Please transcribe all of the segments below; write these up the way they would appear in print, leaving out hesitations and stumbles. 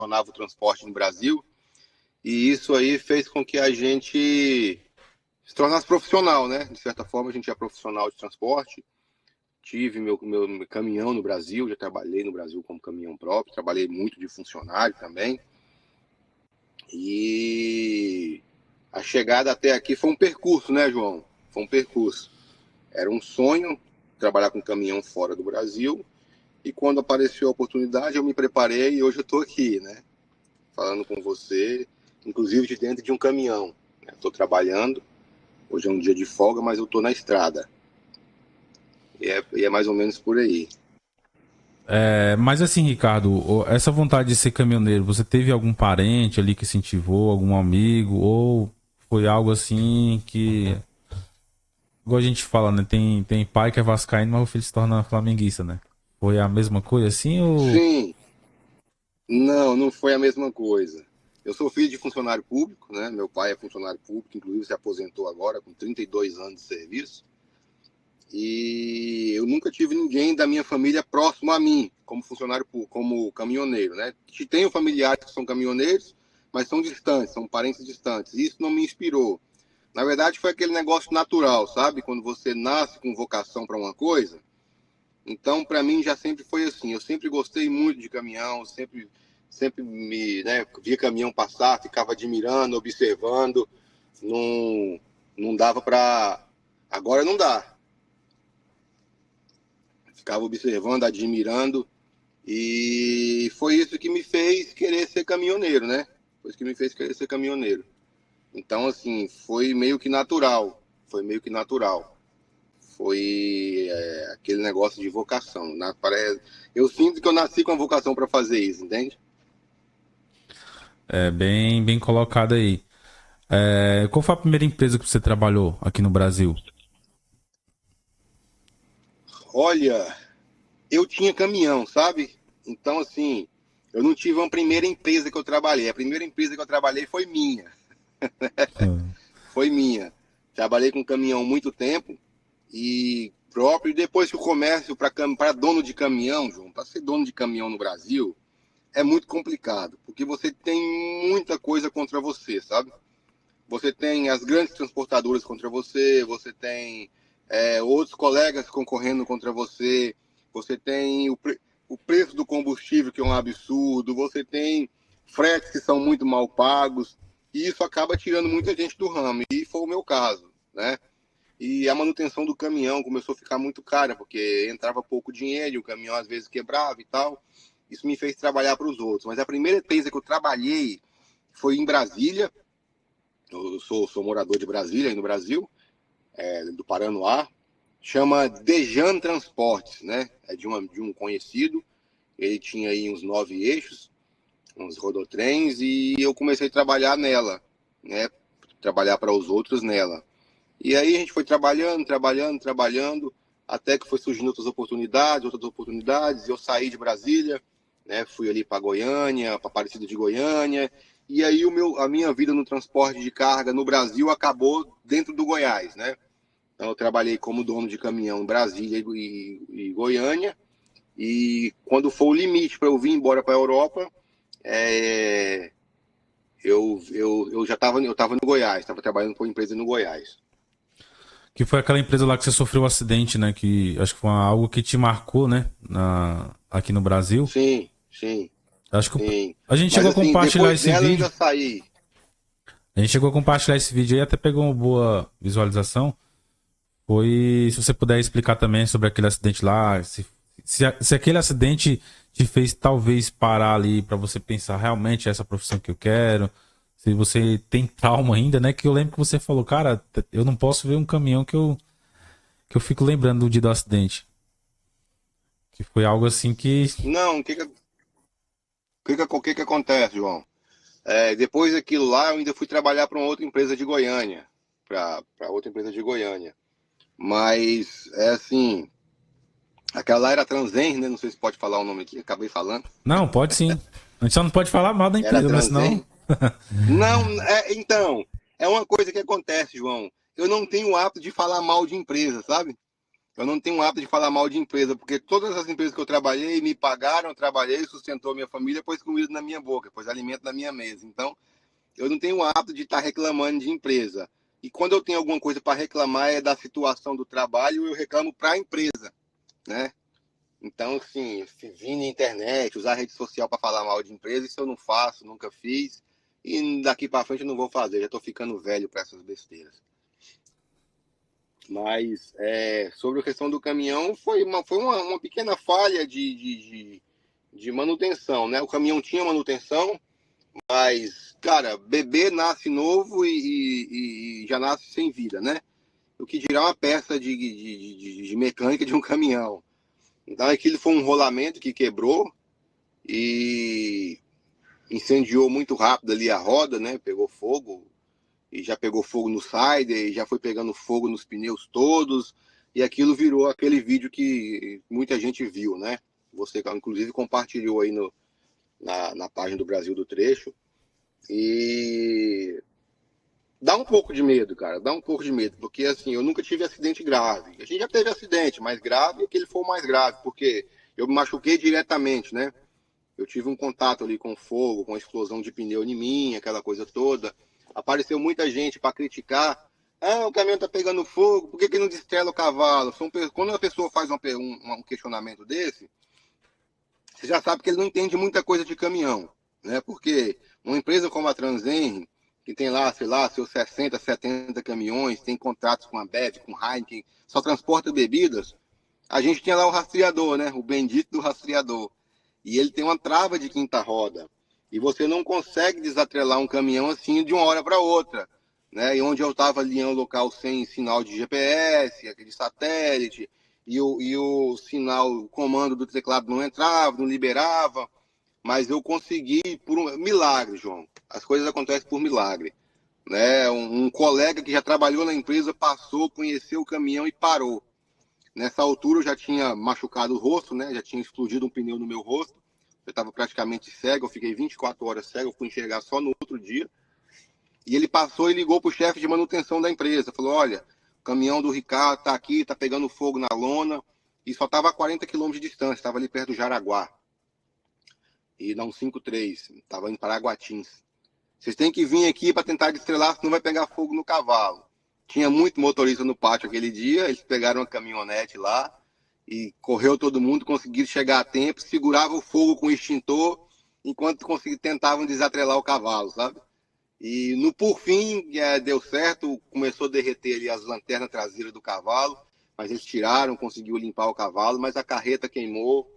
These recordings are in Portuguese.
funcionava o transporte no Brasil, e isso aí fez com que a gente se tornasse profissional, né? De certa forma, a gente é profissional de transporte. Tive meu caminhão no Brasil, já trabalhei no Brasil como caminhão próprio, trabalhei muito de funcionário também. E a chegada até aqui foi um percurso, né, João? Foi um percurso. Era um sonho trabalhar com caminhão fora do Brasil, e quando apareceu a oportunidade, eu me preparei e hoje eu estou aqui, né? Falando com você, inclusive de dentro de um caminhão. Estou trabalhando, hoje é um dia de folga, mas eu estou na estrada. E é mais ou menos por aí. Mas assim, Ricardo, essa vontade de ser caminhoneiro, você teve algum parente ali que incentivou, algum amigo, ou foi algo assim que, igual a gente fala, né? Tem pai que é vascaíno, mas o filho se torna flamenguista, né? Foi a mesma coisa assim ou... Sim, não, não foi a mesma coisa. Eu sou filho de funcionário público, né? Meu pai é funcionário público, inclusive se aposentou agora com 32 anos de serviço. E eu nunca tive ninguém da minha família próximo a mim, como funcionário público, como caminhoneiro, né? Tenho familiares que são caminhoneiros, mas são distantes, são parentes distantes. E isso não me inspirou. Na verdade, foi aquele negócio natural, sabe? Quando você nasce com vocação para uma coisa. Então, para mim, já sempre foi assim. Eu sempre gostei muito de caminhão, sempre né, via caminhão passar, ficava admirando, observando. Não, não dava para. Agora não dá. Ficava observando, admirando. E foi isso que me fez querer ser caminhoneiro, né? Foi isso que me fez querer ser caminhoneiro. Então, assim, foi meio que natural. Foi meio que natural. Foi aquele negócio de vocação. Eu sinto que eu nasci com a vocação para fazer isso, entende? É bem colocado aí. Qual foi a primeira empresa que você trabalhou aqui no Brasil? Olha, eu tinha caminhão, sabe? Então, assim, eu não tive uma primeira empresa que eu trabalhei. A primeira empresa que eu trabalhei foi minha. Hum. Foi minha. Trabalhei com caminhão muito tempo e próprio. E depois que o comércio para dono de caminhão, João, para ser dono de caminhão no Brasil, é muito complicado, porque você tem muita coisa contra você, sabe? Você tem as grandes transportadoras contra você, você tem outros colegas concorrendo contra você, você tem o preço do combustível, que é um absurdo, você tem fretes que são muito mal pagos, e isso acaba tirando muita gente do ramo, e foi o meu caso, né? E a manutenção do caminhão começou a ficar muito cara, porque entrava pouco dinheiro, o caminhão às vezes quebrava e tal. Isso me fez trabalhar para os outros. Mas a primeira empresa que eu trabalhei foi em Brasília. Eu sou morador de Brasília, aí no Brasil, do Paranoá. Chama Dejan Transportes, né? É de um conhecido. Ele tinha aí uns 9 eixos, uns rodotrens, e eu comecei a trabalhar nela, né? Trabalhar para os outros nela. E aí a gente foi trabalhando, até que foi surgindo outras oportunidades. Eu saí de Brasília, né? Fui ali para Goiânia, para Aparecida de Goiânia. E aí a minha vida no transporte de carga no Brasil acabou dentro do Goiás, né? Então eu trabalhei como dono de caminhão em Brasília e Goiânia. E quando for o limite para eu vir embora para a Europa, é, eu já estava eu tava no Goiás, estava trabalhando para uma empresa no Goiás. Que foi aquela empresa lá que você sofreu um acidente, né? Que acho que foi algo que te marcou, né? Aqui no Brasil. Sim, sim. Acho que Sim. a gente Mas chegou a assim, compartilhar depois esse dela eu vídeo. ainda saí. A gente chegou a compartilhar esse vídeo aí, até pegou uma boa visualização. Foi, se você puder explicar também sobre aquele acidente lá, se aquele acidente te fez talvez parar ali pra você pensar realmente essa profissão que eu quero. Se você tem trauma ainda, né? Que eu lembro que você falou, cara, eu não posso ver um caminhão que eu fico lembrando do dia do acidente. Que foi algo assim que. Não, o que que acontece, João? Depois daquilo lá, eu ainda fui trabalhar para uma outra empresa de Goiânia. Para outra empresa de Goiânia. Mas, é assim, aquela lá era Transen, né? Não sei se pode falar o nome aqui, acabei falando. Não, pode sim. A gente só não pode falar mal da Era empresa, né? Senão. Transen. Não, então, é uma coisa que acontece, João. Eu não tenho o hábito de falar mal de empresa, sabe? Eu não tenho o hábito de falar mal de empresa, porque todas as empresas que eu trabalhei me pagaram, eu trabalhei, sustentou minha família, pôs comida na minha boca, pôs alimento na minha mesa. Então, eu não tenho o hábito de estar reclamando de empresa. E quando eu tenho alguma coisa para reclamar é da situação do trabalho, eu reclamo para a empresa, né? Então, assim, se vir na internet, usar a rede social para falar mal de empresa, isso eu não faço, nunca fiz. E daqui para frente eu não vou fazer, já estou ficando velho para essas besteiras. Mas sobre a questão do caminhão, foi uma pequena falha de manutenção, né? O caminhão tinha manutenção, mas, cara, bebê nasce novo e já nasce sem vida, né? O que dirá uma peça de mecânica de um caminhão. Então aquilo foi um rolamento que quebrou e incendiou muito rápido ali a roda, né? Pegou fogo e já pegou fogo no sider e já foi pegando fogo nos pneus todos e aquilo virou aquele vídeo que muita gente viu, né? Você inclusive compartilhou aí na página do Brasil do Trecho e dá um pouco de medo, cara, dá um pouco de medo, porque assim, eu nunca tive acidente grave. A gente já teve acidente mais grave, aquele foi o mais grave, porque eu me machuquei diretamente, né? Eu tive um contato ali com fogo, com a explosão de pneu em mim, aquela coisa toda. Apareceu muita gente para criticar. Ah, o caminhão tá pegando fogo, por que, que não destrela o cavalo? Quando a pessoa faz um questionamento desse, você já sabe que ele não entende muita coisa de caminhão, né? Porque uma empresa como a Transenre, que tem lá, sei lá, seus 60, 70 caminhões, tem contratos com a Bev, com a Heineken, só transporta bebidas, a gente tinha lá o rastreador, né? O bendito do rastreador. E ele tem uma trava de quinta roda. E você não consegue desatrelar um caminhão assim de uma hora para outra. Né? E onde eu estava ali em um local sem sinal de GPS, aquele satélite, e o sinal, o comando do teclado não entrava, não liberava. Mas eu consegui por um milagre, João. As coisas acontecem por milagre. Né? Um colega que já trabalhou na empresa passou, conheceu o caminhão e parou. Nessa altura eu já tinha machucado o rosto, né? Já tinha explodido um pneu no meu rosto. Eu estava praticamente cego, eu fiquei 24 horas cego, eu fui enxergar só no outro dia. E ele passou e ligou para o chefe de manutenção da empresa. Falou, olha, o caminhão do Ricardo está aqui, está pegando fogo na lona. E só estava a 40 quilômetros de distância, estava ali perto do Jaraguá. E não 53, estava em Paraguatins. Vocês têm que vir aqui para tentar destrelar, senão vai pegar fogo no cavalo. Tinha muito motorista no pátio aquele dia, eles pegaram uma caminhonete lá e correu todo mundo, conseguiram chegar a tempo, segurava o fogo com o extintor enquanto tentavam desatrelar o cavalo, sabe? E no por fim deu certo, começou a derreter ali as lanternas traseiras do cavalo, mas eles tiraram, conseguiu limpar o cavalo, mas a carreta queimou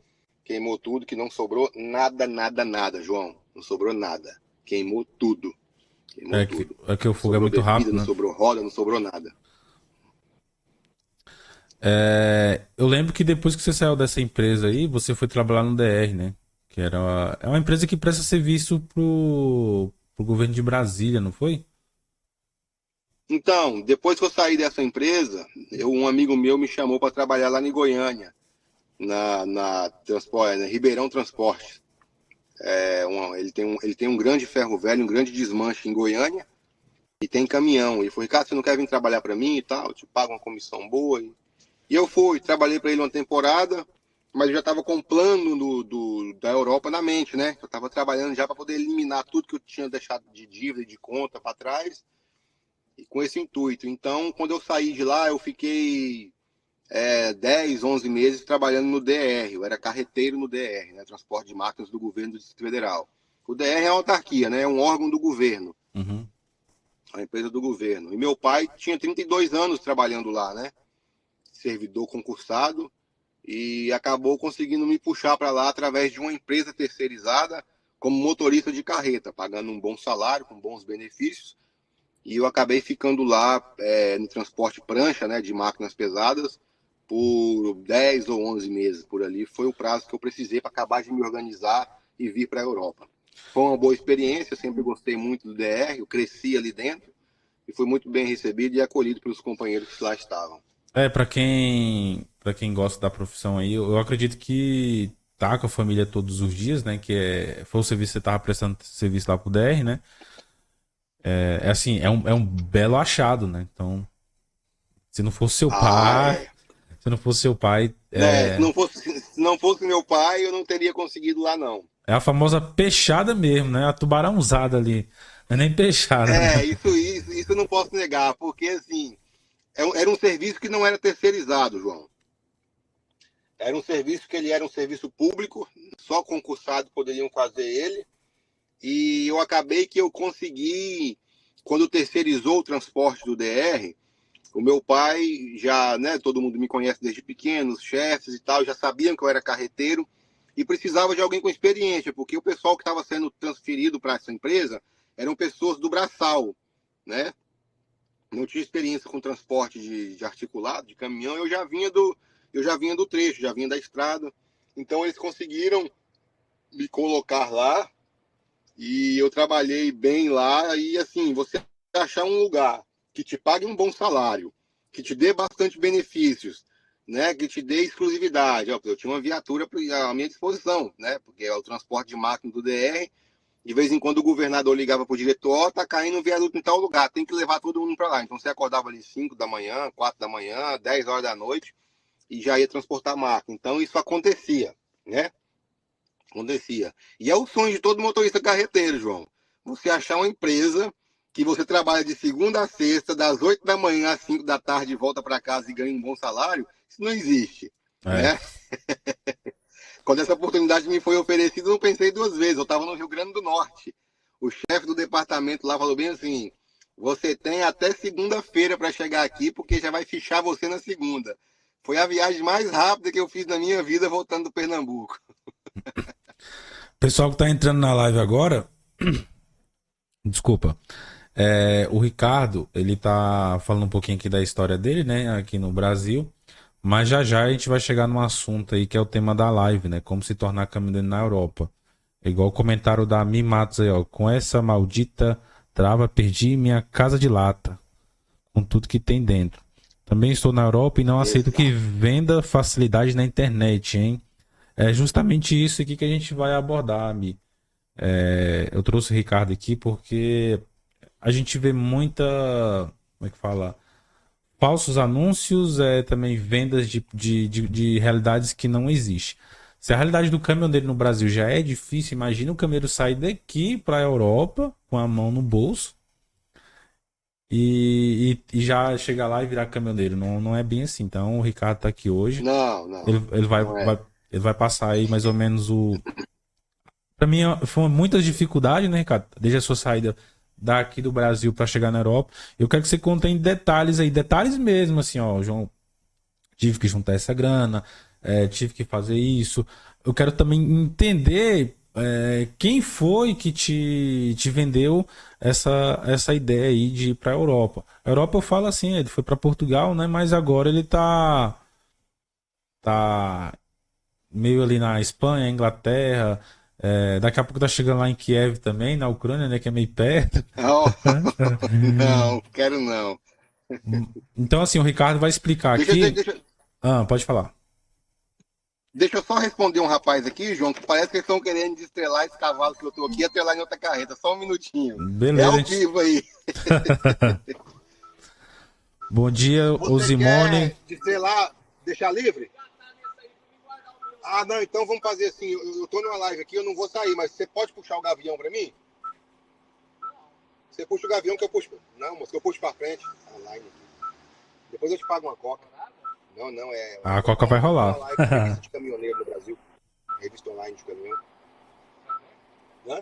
tudo, que não sobrou nada, nada, nada, João. Não sobrou nada. Queimou tudo. Queimou tudo. É que o Não fogo é sobrou muito bebida, rápido, não né? sobrou roda, não sobrou nada. Eu lembro que depois que você saiu dessa empresa aí, você foi trabalhar no DR, né? Que é uma empresa que presta serviço pro governo de Brasília, não foi? Então, depois que eu saí dessa empresa, um amigo meu me chamou para trabalhar lá em Goiânia, na Ribeirão Transporte. Ele tem um grande ferro velho, um grande desmanche em Goiânia, e tem caminhão. Ele falou, Ricardo, você não quer vir trabalhar para mim e tal? Eu te pago uma comissão boa. E eu fui, trabalhei para ele uma temporada, mas eu já estava com o plano da Europa na mente, né? Eu estava trabalhando já para poder eliminar tudo que eu tinha deixado de dívida e de conta para trás, e com esse intuito. Então, quando eu saí de lá, eu fiquei 10, 11 meses trabalhando no DR. Eu era carreteiro no DR, né? Transporte de máquinas do governo do Distrito Federal. O DR é uma autarquia, né? É um órgão do governo, Uhum. a empresa do governo. E meu pai tinha 32 anos trabalhando lá, né? Servidor concursado, e acabou conseguindo me puxar para lá através de uma empresa terceirizada como motorista de carreta, pagando um bom salário, com bons benefícios, e eu acabei ficando lá no transporte prancha, né, de máquinas pesadas, por 10 ou 11 meses por ali. Foi o prazo que eu precisei para acabar de me organizar e vir para a Europa. Foi uma boa experiência, sempre gostei muito do DR, eu cresci ali dentro e fui muito bem recebido e acolhido pelos companheiros que lá estavam. Para quem gosta da profissão aí, eu acredito que tá com a família todos os dias, né? Foi o serviço que você tava prestando serviço lá pro DR, né? Assim, é um belo achado, né? Então, se não fosse seu Ah, pai, é. Se não fosse seu pai, Né? Se não fosse meu pai, eu não teria conseguido lá, não. é a famosa peixada mesmo, né? A tubarãozada ali. Não é nem peixada, né? Isso eu não posso negar, porque assim, era um serviço que não era terceirizado, João. Era um serviço que ele era um serviço público, só concursados poderiam fazer ele. E eu acabei que eu consegui, quando terceirizou o transporte do DR, o meu pai já, né, todo mundo me conhece desde pequeno, os chefes e tal, já sabiam que eu era carreteiro e precisava de alguém com experiência, porque o pessoal que estava sendo transferido para essa empresa eram pessoas do braçal, né? Não tinha experiência com transporte de articulado, de caminhão, eu já vinha do trecho, já vinha da estrada. Então eles conseguiram me colocar lá e eu trabalhei bem lá. E assim, você achar um lugar que te pague um bom salário, que te dê bastante benefícios, né, que te dê exclusividade. Eu tinha uma viatura à minha disposição, né, porque é o transporte de máquina do DR. De vez em quando o governador ligava para o diretor: ó, tá caindo um viaduto em tal lugar, tem que levar todo mundo para lá. Então você acordava ali 5 da manhã, 4 da manhã, 10 horas da noite e já ia transportar máquina. Então isso acontecia, né? Acontecia. E é o sonho de todo motorista carreteiro, João. Você achar uma empresa que você trabalha de segunda a sexta, das 8 da manhã às 5 da tarde, volta para casa e ganha um bom salário, isso não existe, É. né? Quando essa oportunidade me foi oferecida, eu não pensei duas vezes. Eu estava no Rio Grande do Norte. O chefe do departamento lá falou bem assim: você tem até segunda-feira para chegar aqui, porque já vai fichar você na segunda. Foi a viagem mais rápida que eu fiz na minha vida voltando do Pernambuco. Pessoal que tá entrando na live agora, desculpa. O Ricardo, ele tá falando um pouquinho aqui da história dele, né? Aqui no Brasil. Mas já já a gente vai chegar num assunto aí que é o tema da live, né? Como se tornar caminhoneiro na Europa. É igual o comentário da Mi Matos aí, ó. Com essa maldita trava, perdi minha casa de lata. Com tudo que tem dentro. Também estou na Europa e não aceito que Exato. venda facilidade na internet, hein? É justamente isso aqui que a gente vai abordar, Mi. Eu trouxe o Ricardo aqui porque a gente vê muita. Como é que fala? Falsos anúncios, também vendas de realidades que não existem. Se a realidade do caminhoneiro no Brasil já é difícil, imagina o caminhoneiro sair daqui para a Europa com a mão no bolso e já chegar lá e virar caminhoneiro. Não, não é bem assim. Então o Ricardo está aqui hoje. Não, Ele, não. ele vai, Não é. vai, ele vai passar aí mais ou menos o. Para mim foi muitas dificuldades, né, Ricardo? Desde a sua saída daqui do Brasil para chegar na Europa. Eu quero que você conte em detalhes aí, detalhes mesmo, assim, ó, João. Tive que juntar essa grana, tive que fazer isso. Eu quero também entender quem foi que te vendeu essa ideia aí de ir para a Europa. A Europa eu falo assim, ele foi para Portugal, né? Mas agora ele tá meio ali na Espanha, Inglaterra. Daqui a pouco tá chegando lá em Kiev também, na Ucrânia, né? Que é meio perto. Oh, não, quero não. Então, assim, o Ricardo vai explicar Deixa, aqui. deixa, Ah, pode falar. deixa eu só responder um rapaz aqui, João, que parece que eles estão querendo estrelar esse cavalo que eu tô aqui e atrelar em outra carreta. Só um minutinho. É Beleza, ao gente. vivo aí. Bom dia, o Você Simone. quer estrelar, deixar livre? Ah, não, então vamos fazer assim. Eu tô numa live aqui, eu não vou sair, mas você pode puxar o gavião pra mim? Você puxa o gavião que eu puxo. Não, moço, que eu puxo pra frente. Online aqui. Depois eu te pago uma coca. Não, não, A Coca vai eu tô numa rolar. live de revista de caminhoneiro no Brasil. Revista online de caminhão. Hã?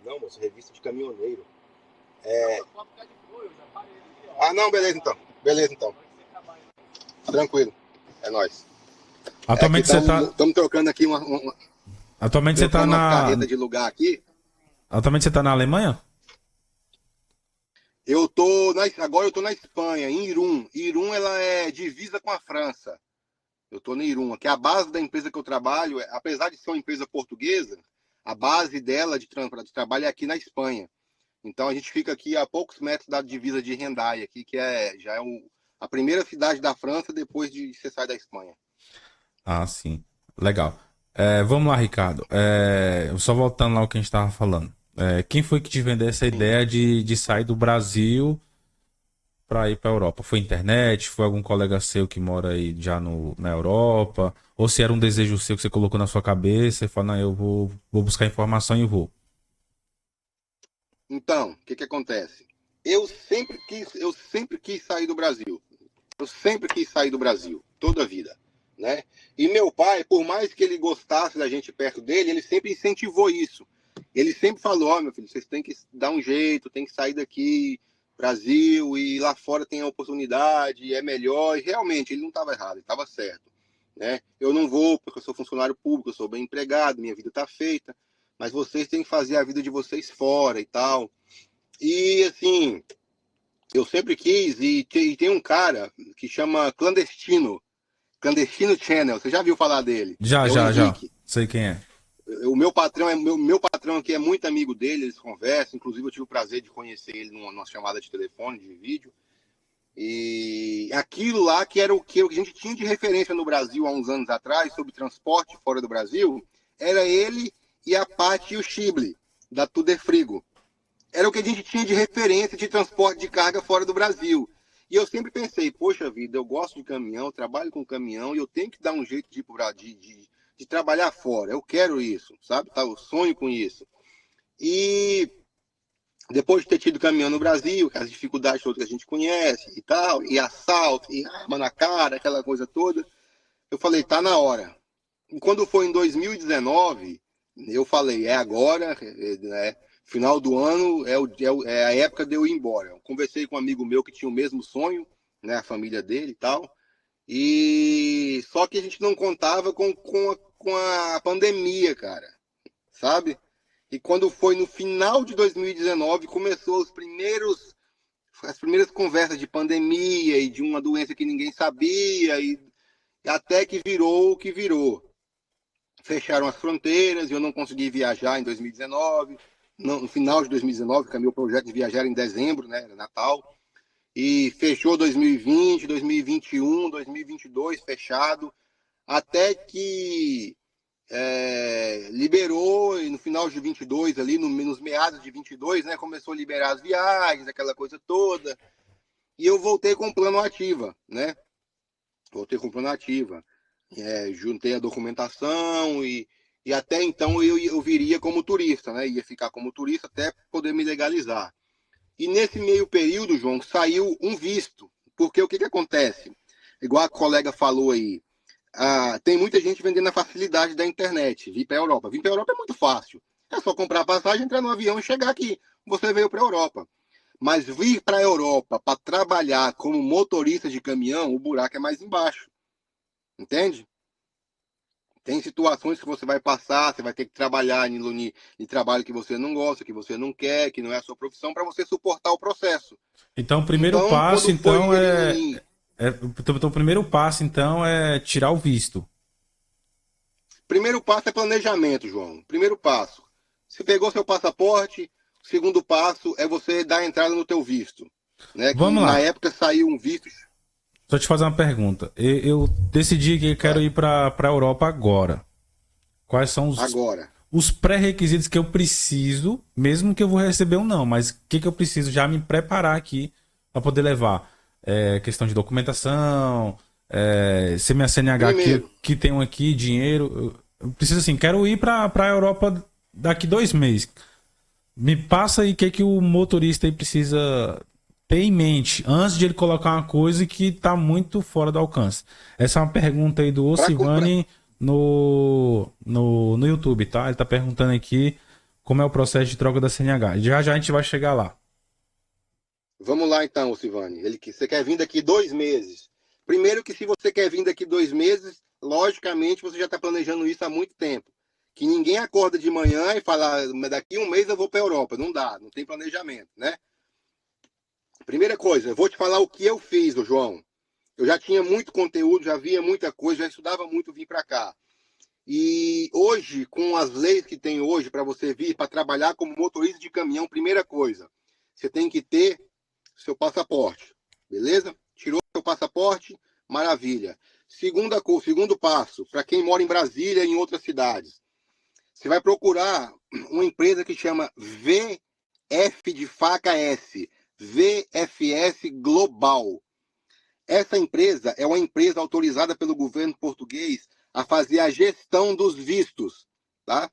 Não, moço, revista de caminhoneiro. Ah, não, beleza então. Beleza então. Tranquilo. É nóis. É que Atualmente você tá, estamos trocando aqui atualmente você tá trocando umas na, carretas de lugar aqui. atualmente você tá na Alemanha? Agora eu tô na Espanha, em Irún. Irún, ela é divisa com a França. Eu tô na Irún, que é a base da empresa que eu trabalho. Apesar de ser uma empresa portuguesa, a base dela de trabalho é aqui na Espanha. Então a gente fica aqui a poucos metros da divisa de Hendai, aqui, que já é a primeira cidade da França depois de você sair da Espanha. Ah, sim. Legal. Vamos lá, Ricardo. Só voltando lá ao que a gente estava falando. Quem foi que te vendeu essa Sim. ideia de sair do Brasil para ir para a Europa? Foi internet? Foi algum colega seu que mora aí já na Europa? Ou se era um desejo seu que você colocou na sua cabeça e falou, não, eu vou buscar informação e vou. Então, o que que acontece? Eu sempre quis sair do Brasil. Eu sempre quis sair do Brasil, toda a vida, né? E meu pai, por mais que ele gostasse da gente perto dele, ele sempre incentivou isso. Ele sempre falou, ó, meu filho, vocês têm que dar um jeito, tem que sair daqui, Brasil, e lá fora tem a oportunidade, é melhor. E realmente, ele não estava errado, ele estava certo, né? Eu não vou porque eu sou funcionário público, eu sou bem empregado, minha vida está feita, mas vocês têm que fazer a vida de vocês fora e tal. E assim, eu sempre quis, e tem um cara que chama Clandestino Channel, você já viu falar dele? Já, É o já, já. Henrique. Sei quem é. O meu patrão meu patrão aqui é muito amigo dele, eles conversam, inclusive eu tive o prazer de conhecer ele numa chamada de telefone, de vídeo. E aquilo lá que era o que a gente tinha de referência no Brasil há uns anos atrás, sobre transporte fora do Brasil, era ele e a Paty e o Chible, da Tuderfrigo. Era o que a gente tinha de referência de transporte de carga fora do Brasil. E eu sempre pensei, poxa vida, eu gosto de caminhão, eu trabalho com caminhão e eu tenho que dar um jeito de ir pro Brasil, de trabalhar fora. Eu quero isso, sabe? Tá, eu sonho com isso. E depois de ter tido caminhão no Brasil, as dificuldades todas que a gente conhece e tal, e assalto, e arma na cara, aquela coisa toda, eu falei, tá na hora. E quando foi em 2019, eu falei, é agora, né? Final do ano é a época de eu ir embora. Eu conversei com um amigo meu que tinha o mesmo sonho, né? A família dele e tal. E só que a gente não contava com a pandemia, cara, sabe? E quando foi no final de 2019, começou as primeiras conversas de pandemia e de uma doença que ninguém sabia, e até que virou o que virou. Fecharam as fronteiras e eu não consegui viajar em 2019. No final de 2019, que é meu projeto de viajar em dezembro, né, Natal. E fechou 2020, 2021, 2022 fechado, até que liberou, e no final de 22 ali, nos meados de 22, né, começou a liberar as viagens, aquela coisa toda, e eu voltei com plano ativa, né, voltei com plano ativa, juntei a documentação e até então eu viria como turista, né, ia ficar como turista até poder me legalizar. E nesse meio período, João, saiu um visto, porque o que acontece? Igual a colega falou aí, tem muita gente vendendo a facilidade da internet, vir para a Europa. Vir para a Europa é muito fácil. É só comprar a passagem, entrar no avião e chegar aqui. Você veio para a Europa. Mas vir para a Europa para trabalhar como motorista de caminhão, o buraco é mais embaixo. Entende? Tem situações que você vai passar, você vai ter que trabalhar em trabalho que você não gosta, que você não quer, que não é a sua profissão, para você suportar o processo. Então, o primeiro Então, passo, quando foi então, ele então, o primeiro passo, então, é tirar o visto. Primeiro passo é planejamento, João. Primeiro passo. Você pegou seu passaporte, o segundo passo é você dar entrada no teu visto. Né? Que Vamos na lá. época saiu um visto. Só te fazer uma pergunta. Eu decidi que eu quero Vai, ir para a Europa agora. Quais são agora. os pré-requisitos que eu preciso, mesmo que eu vou receber um não, mas o que eu preciso já me preparar aqui para poder levar? Questão de documentação, se minha CNH Primeiro, que tenho aqui, dinheiro. Eu preciso assim, quero ir para a Europa daqui 2 meses. Me passa aí o que o motorista aí precisa ter em mente antes de ele colocar uma coisa que está muito fora do alcance. Essa é uma pergunta aí do para comprar. Ocivani no YouTube, tá? Ele está perguntando aqui como é o processo de troca da CNH. Já já a gente vai chegar lá. Vamos lá então, Silvane. Você quer vir daqui 2 meses. Primeiro que se você quer vir daqui 2 meses, logicamente você já está planejando isso há muito tempo. Que ninguém acorda de manhã e fala, daqui um mês eu vou para a Europa. Não dá, não tem planejamento, né? Primeira coisa, eu vou te falar o que eu fiz, João. Eu já tinha muito conteúdo, já via muita coisa, já estudava muito vir para cá. E hoje, com as leis que tem hoje para você vir para trabalhar como motorista de caminhão, primeira coisa, você tem que ter seu passaporte, beleza? Tirou seu passaporte, maravilha. Segundo passo, para quem mora em Brasília e em outras cidades, você vai procurar uma empresa que chama VF de faca S, VFS Global. Essa empresa é uma empresa autorizada pelo governo português a fazer a gestão dos vistos, tá?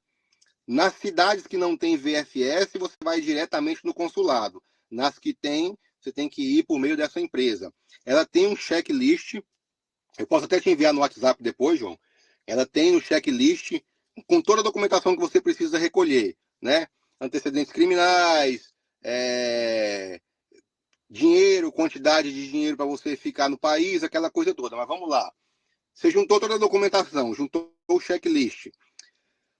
Nas cidades que não tem VFS, você vai diretamente no consulado. Nas que tem, você tem que ir por meio dessa empresa. Ela tem um checklist, eu posso até te enviar no WhatsApp depois, João. Ela tem um checklist com toda a documentação que você precisa recolher, né? Antecedentes criminais, dinheiro, quantidade de dinheiro para você ficar no país, aquela coisa toda. Mas vamos lá. Você juntou toda a documentação, juntou o checklist.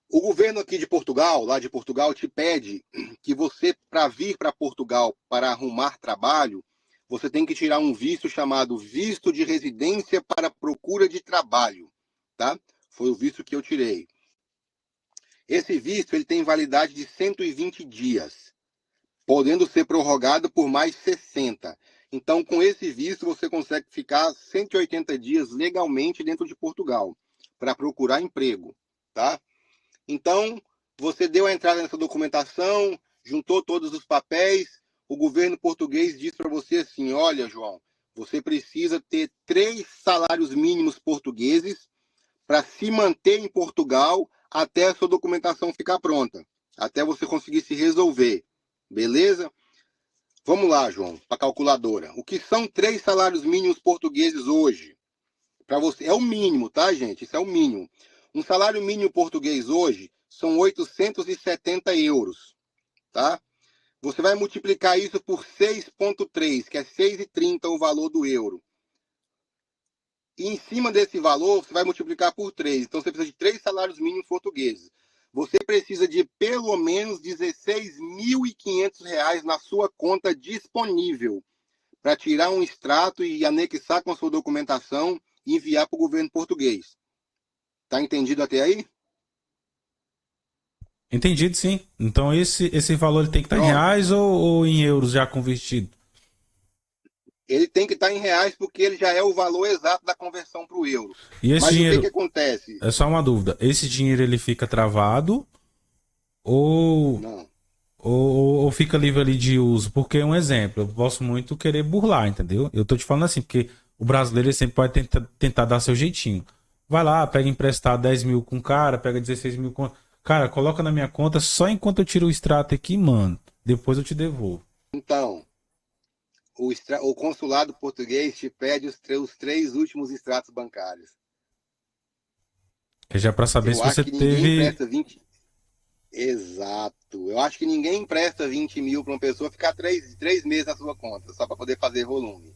O governo aqui de Portugal, lá de Portugal, te pede que você, para vir para Portugal para arrumar trabalho, você tem que tirar um visto chamado visto de residência para procura de trabalho, tá? Foi o visto que eu tirei. Esse visto ele tem validade de 120 dias, podendo ser prorrogado por mais 60. Então, com esse visto, você consegue ficar 180 dias legalmente dentro de Portugal para procurar emprego, tá? Então, você deu a entrada nessa documentação, juntou todos os papéis, o governo português diz para você assim, olha, João, você precisa ter 3 salários mínimos portugueses para se manter em Portugal até a sua documentação ficar pronta, até você conseguir se resolver, beleza? Vamos lá, João, para a calculadora. O que são 3 salários mínimos portugueses hoje? Para você, é o mínimo, tá, gente? Isso é o mínimo. Um salário mínimo português hoje são 870 euros, tá? Você vai multiplicar isso por 6,3, que é 6,30 o valor do euro. E em cima desse valor, você vai multiplicar por 3. Então, você precisa de 3 salários mínimos portugueses. Você precisa de pelo menos R$16.500 na sua conta disponível para tirar um extrato e anexar com a sua documentação e enviar para o governo português. Tá entendido até aí? Entendido, sim. Então esse valor ele tem que estar em reais ou em euros já convertido? Ele tem que estar em reais porque ele já é o valor exato da conversão para o euro. E esse Mas dinheiro, o que acontece? é só uma dúvida, esse dinheiro ele fica travado ou, Não. ou fica livre ali de uso? Porque, um exemplo, eu posso muito querer burlar, entendeu? Eu tô te falando assim, porque o brasileiro ele sempre pode tentar dar seu jeitinho. Vai lá, pega emprestado 10 mil com o cara, pega 16 mil com... Cara, coloca na minha conta só enquanto eu tiro o extrato aqui, mano. Depois eu te devolvo. Então, o consulado português te pede os 3 últimos extratos bancários. É já pra saber Eu se acho você que ninguém teve... empresta 20. Exato. Eu acho que ninguém empresta 20 mil para uma pessoa ficar 3 meses na sua conta, só para poder fazer volume,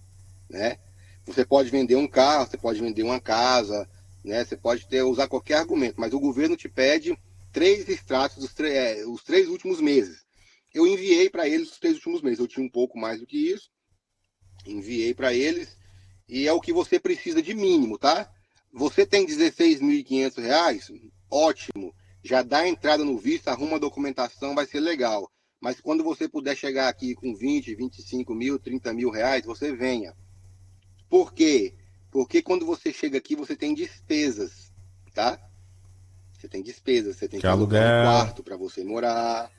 né? Você pode vender um carro, você pode vender uma casa, né? Você pode usar qualquer argumento, mas o governo te pede 3 extratos os 3 últimos meses. Eu enviei para eles os 3 últimos meses. Eu tinha um pouco mais do que isso, enviei para eles e é o que você precisa de mínimo, tá? Você tem R$16.500, ótimo. Já dá a entrada no visto, arruma a documentação, vai ser legal. Mas quando você puder chegar aqui com 20, 25 mil, 30 mil reais, você venha. Por quê? Porque quando você chega aqui, você tem despesas, tá? Você tem despesas, você tem Que que é alugar um aluguel. quarto para você morar,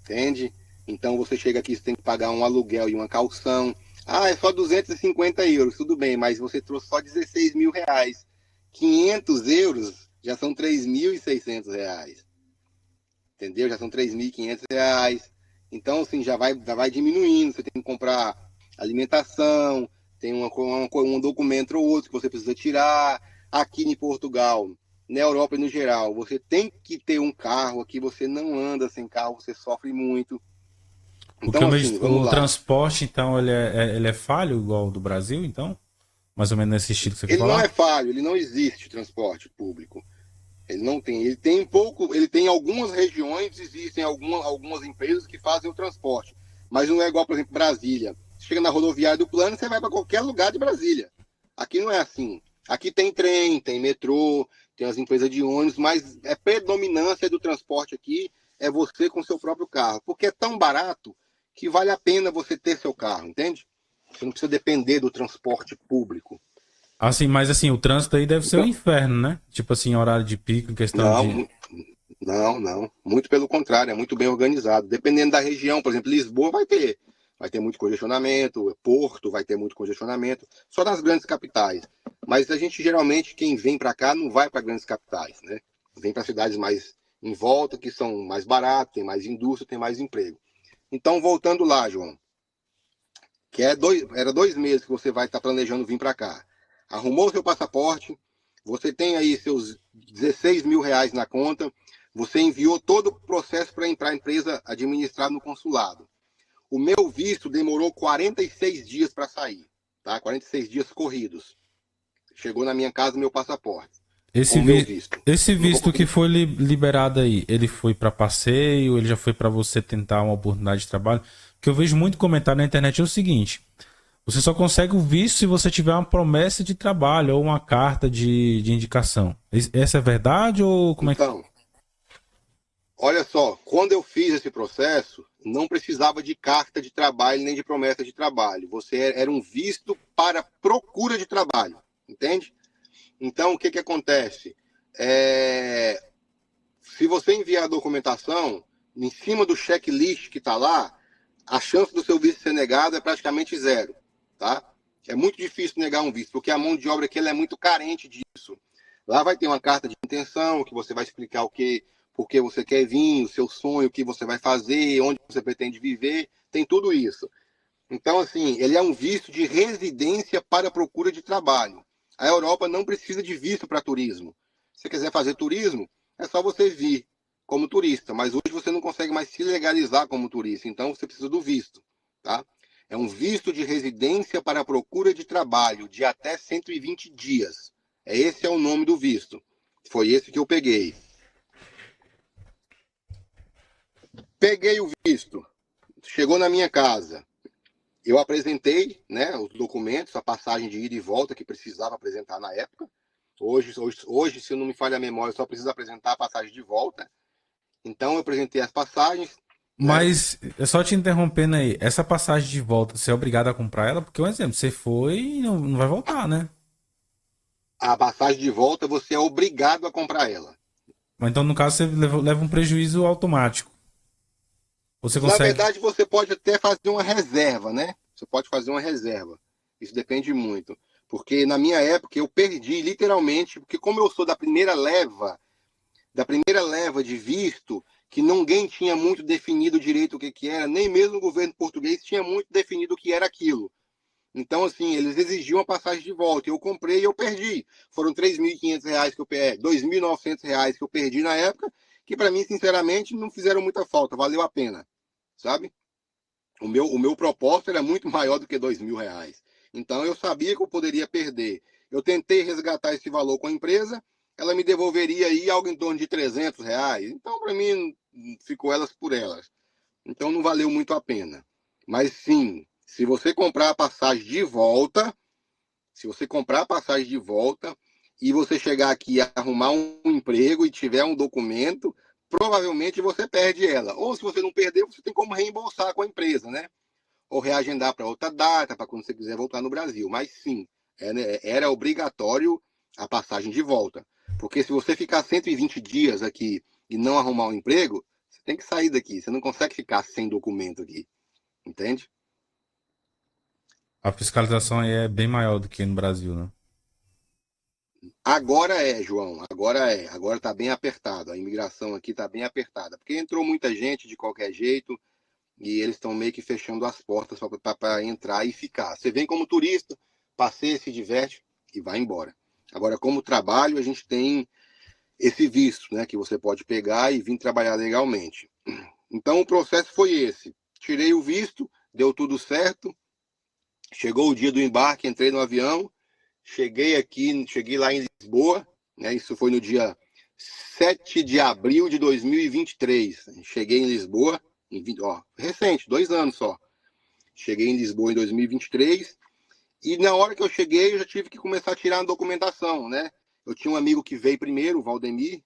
entende? Então você chega aqui, você tem que pagar um aluguel e uma calção. Ah, é só 250 euros, tudo bem, mas você trouxe só 16 mil reais. 500 euros já são 3.600 reais. Entendeu? Já são 3.500 reais. Então, assim, já vai diminuindo. Você tem que comprar alimentação, tem um documento ou outro que você precisa tirar. Aqui em Portugal, na Europa e no geral, você tem que ter um carro. Aqui você não anda sem carro, você sofre muito. Porque Então, assim, vamos o lá. transporte, então, ele é falho igual ao do Brasil, então? Mais ou menos nesse estilo que você quer Ele não é falar? falho, ele não existe transporte público. Ele não tem. Ele tem pouco. Ele tem algumas regiões, existem algumas empresas que fazem o transporte. Mas não é igual, por exemplo, Brasília. Você chega na rodoviária do Plano, você vai para qualquer lugar de Brasília. Aqui não é assim. Aqui tem trem, tem metrô, tem as empresas de ônibus, mas a predominância do transporte aqui é você com seu próprio carro. Porque é tão barato que vale a pena você ter seu carro, entende? Você não precisa depender do transporte público. Assim, mas assim, o trânsito aí deve ser um Então, inferno, né? Tipo assim, horário de pico, em questão de. não, não, não. Muito pelo contrário, é muito bem organizado. Dependendo da região, por exemplo, Lisboa vai ter vai ter muito congestionamento, Porto vai ter muito congestionamento, só nas grandes capitais. Mas a gente geralmente, quem vem para cá, não vai para grandes capitais, né? Vem para cidades mais em volta, que são mais baratas, tem mais indústria, tem mais emprego. Então, voltando lá, João, que era 2 meses que você vai estar planejando vir para cá. Arrumou seu passaporte, você tem aí seus 16 mil reais na conta, você enviou todo o processo para a empresa administrar no consulado. O meu visto demorou 46 dias para sair, tá? 46 dias corridos. Chegou na minha casa o meu passaporte, com Esse, o meu vi... visto. Esse Não vou visto que conseguir. foi liberado aí, ele foi para passeio, ele já foi para você tentar uma oportunidade de trabalho? O que eu vejo muito comentário na internet é o seguinte: você só consegue o visto se você tiver uma promessa de trabalho ou uma carta de indicação. Essa é verdade ou como é que... Então, olha só, quando eu fiz esse processo, não precisava de carta de trabalho nem de promessa de trabalho. Você era um visto para procura de trabalho, entende? Então, o que acontece? Se você enviar a documentação, em cima do checklist que está lá, a chance do seu visto ser negado é praticamente zero, tá? É muito difícil negar um visto, porque a mão de obra aqui ela é muito carente disso. Lá vai ter uma carta de intenção, que você vai explicar por que você quer vir, o seu sonho, o que você vai fazer, onde você pretende viver, tem tudo isso. Então, assim, ele é um visto de residência para procura de trabalho. A Europa não precisa de visto para turismo. Se você quiser fazer turismo, é só você vir como turista, mas hoje você não consegue mais se legalizar como turista, então você precisa do visto, tá? É um visto de residência para procura de trabalho de até 120 dias. Esse é o nome do visto. Foi esse que eu peguei. Peguei o visto, chegou na minha casa. Eu apresentei, né, os documentos, a passagem de ida e volta que precisava apresentar na época. Hoje, se não me falha a memória, eu só preciso apresentar a passagem de volta. Então, eu apresentei as passagens, né? Mas, é só te interrompendo aí, essa passagem de volta, você é obrigado a comprar ela? Porque, um exemplo, você foi e não vai voltar, né? A passagem de volta, você é obrigado a comprar ela. Mas então, no caso, você leva um prejuízo automático. Você Na consegue. verdade, você pode até fazer uma reserva, né? Você pode fazer uma reserva. Isso depende muito. Porque na minha época eu perdi literalmente, porque como eu sou da primeira leva de visto, que ninguém tinha muito definido direito o que era, nem mesmo o governo português tinha muito definido o que era aquilo. Então, assim, eles exigiam a passagem de volta. Eu comprei e eu perdi. Foram R$ 3.500 que eu perdi, R$ 2.900 que eu perdi na época, que para mim, sinceramente, não fizeram muita falta, valeu a pena, sabe? O meu propósito era muito maior do que R$ 2.000. Então, eu sabia que eu poderia perder. Eu tentei resgatar esse valor com a empresa, ela me devolveria aí algo em torno de R$ 300. Então, para mim, ficou elas por elas. Então, não valeu muito a pena. Mas sim, se você comprar a passagem de volta, se você comprar a passagem de volta e você chegar aqui e arrumar um emprego e tiver um documento, provavelmente você perde ela. Ou se você não perder, você tem como reembolsar com a empresa, né? Ou reagendar para outra data, para quando você quiser voltar no Brasil. Mas sim, era obrigatório a passagem de volta. Porque se você ficar 120 dias aqui e não arrumar um emprego, você tem que sair daqui. Você não consegue ficar sem documento aqui. Entende? A fiscalização aí é bem maior do que no Brasil, né? Agora é, João, agora é. Agora está bem apertado. A imigração aqui está bem apertada. Porque entrou muita gente de qualquer jeito e eles estão meio que fechando as portas para entrar e ficar. Você vem como turista, passeia, se diverte e vai embora. Agora, como trabalho, a gente tem esse visto, né, que você pode pegar e vir trabalhar legalmente. Então, o processo foi esse. Tirei o visto, deu tudo certo. Chegou o dia do embarque, entrei no avião, cheguei lá em Lisboa, né? Isso foi no dia 7 de abril de 2023. Cheguei em Lisboa, recente, 2 anos só. Cheguei em Lisboa em 2023 e na hora que eu cheguei eu já tive que começar a tirar a documentação, né? Eu tinha um amigo que veio primeiro, o Valdemir,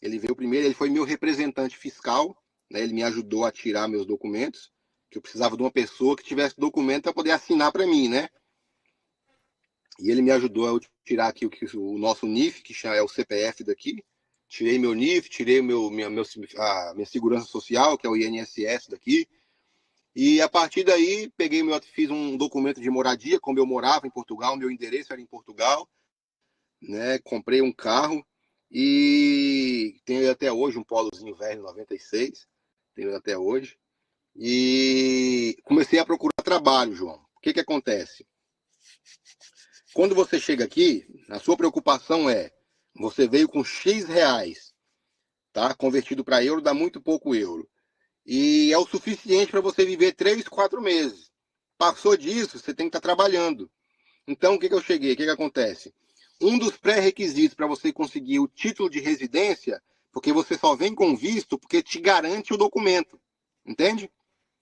ele veio primeiro, ele foi meu representante fiscal, né? Ele me ajudou a tirar meus documentos, que eu precisava de uma pessoa que tivesse documento para poder assinar para mim, né? E ele me ajudou a tirar aqui o nosso NIF, que é o CPF daqui. Tirei meu NIF, tirei a minha segurança social, que é o INSS daqui. E a partir daí, fiz um documento de moradia, como eu morava em Portugal, meu endereço era em Portugal, né? Comprei um carro e tenho até hoje um Polozinho velho 96, tenho até hoje. E comecei a procurar trabalho, João. O que acontece? Quando você chega aqui, a sua preocupação é, você veio com X reais, tá? Convertido para euro, dá muito pouco euro. E é o suficiente para você viver 3, 4 meses. Passou disso, você tem que estar trabalhando. Então, o que eu cheguei? O que acontece? Um dos pré-requisitos para você conseguir o título de residência, porque você só vem com visto porque te garante o documento. Entende?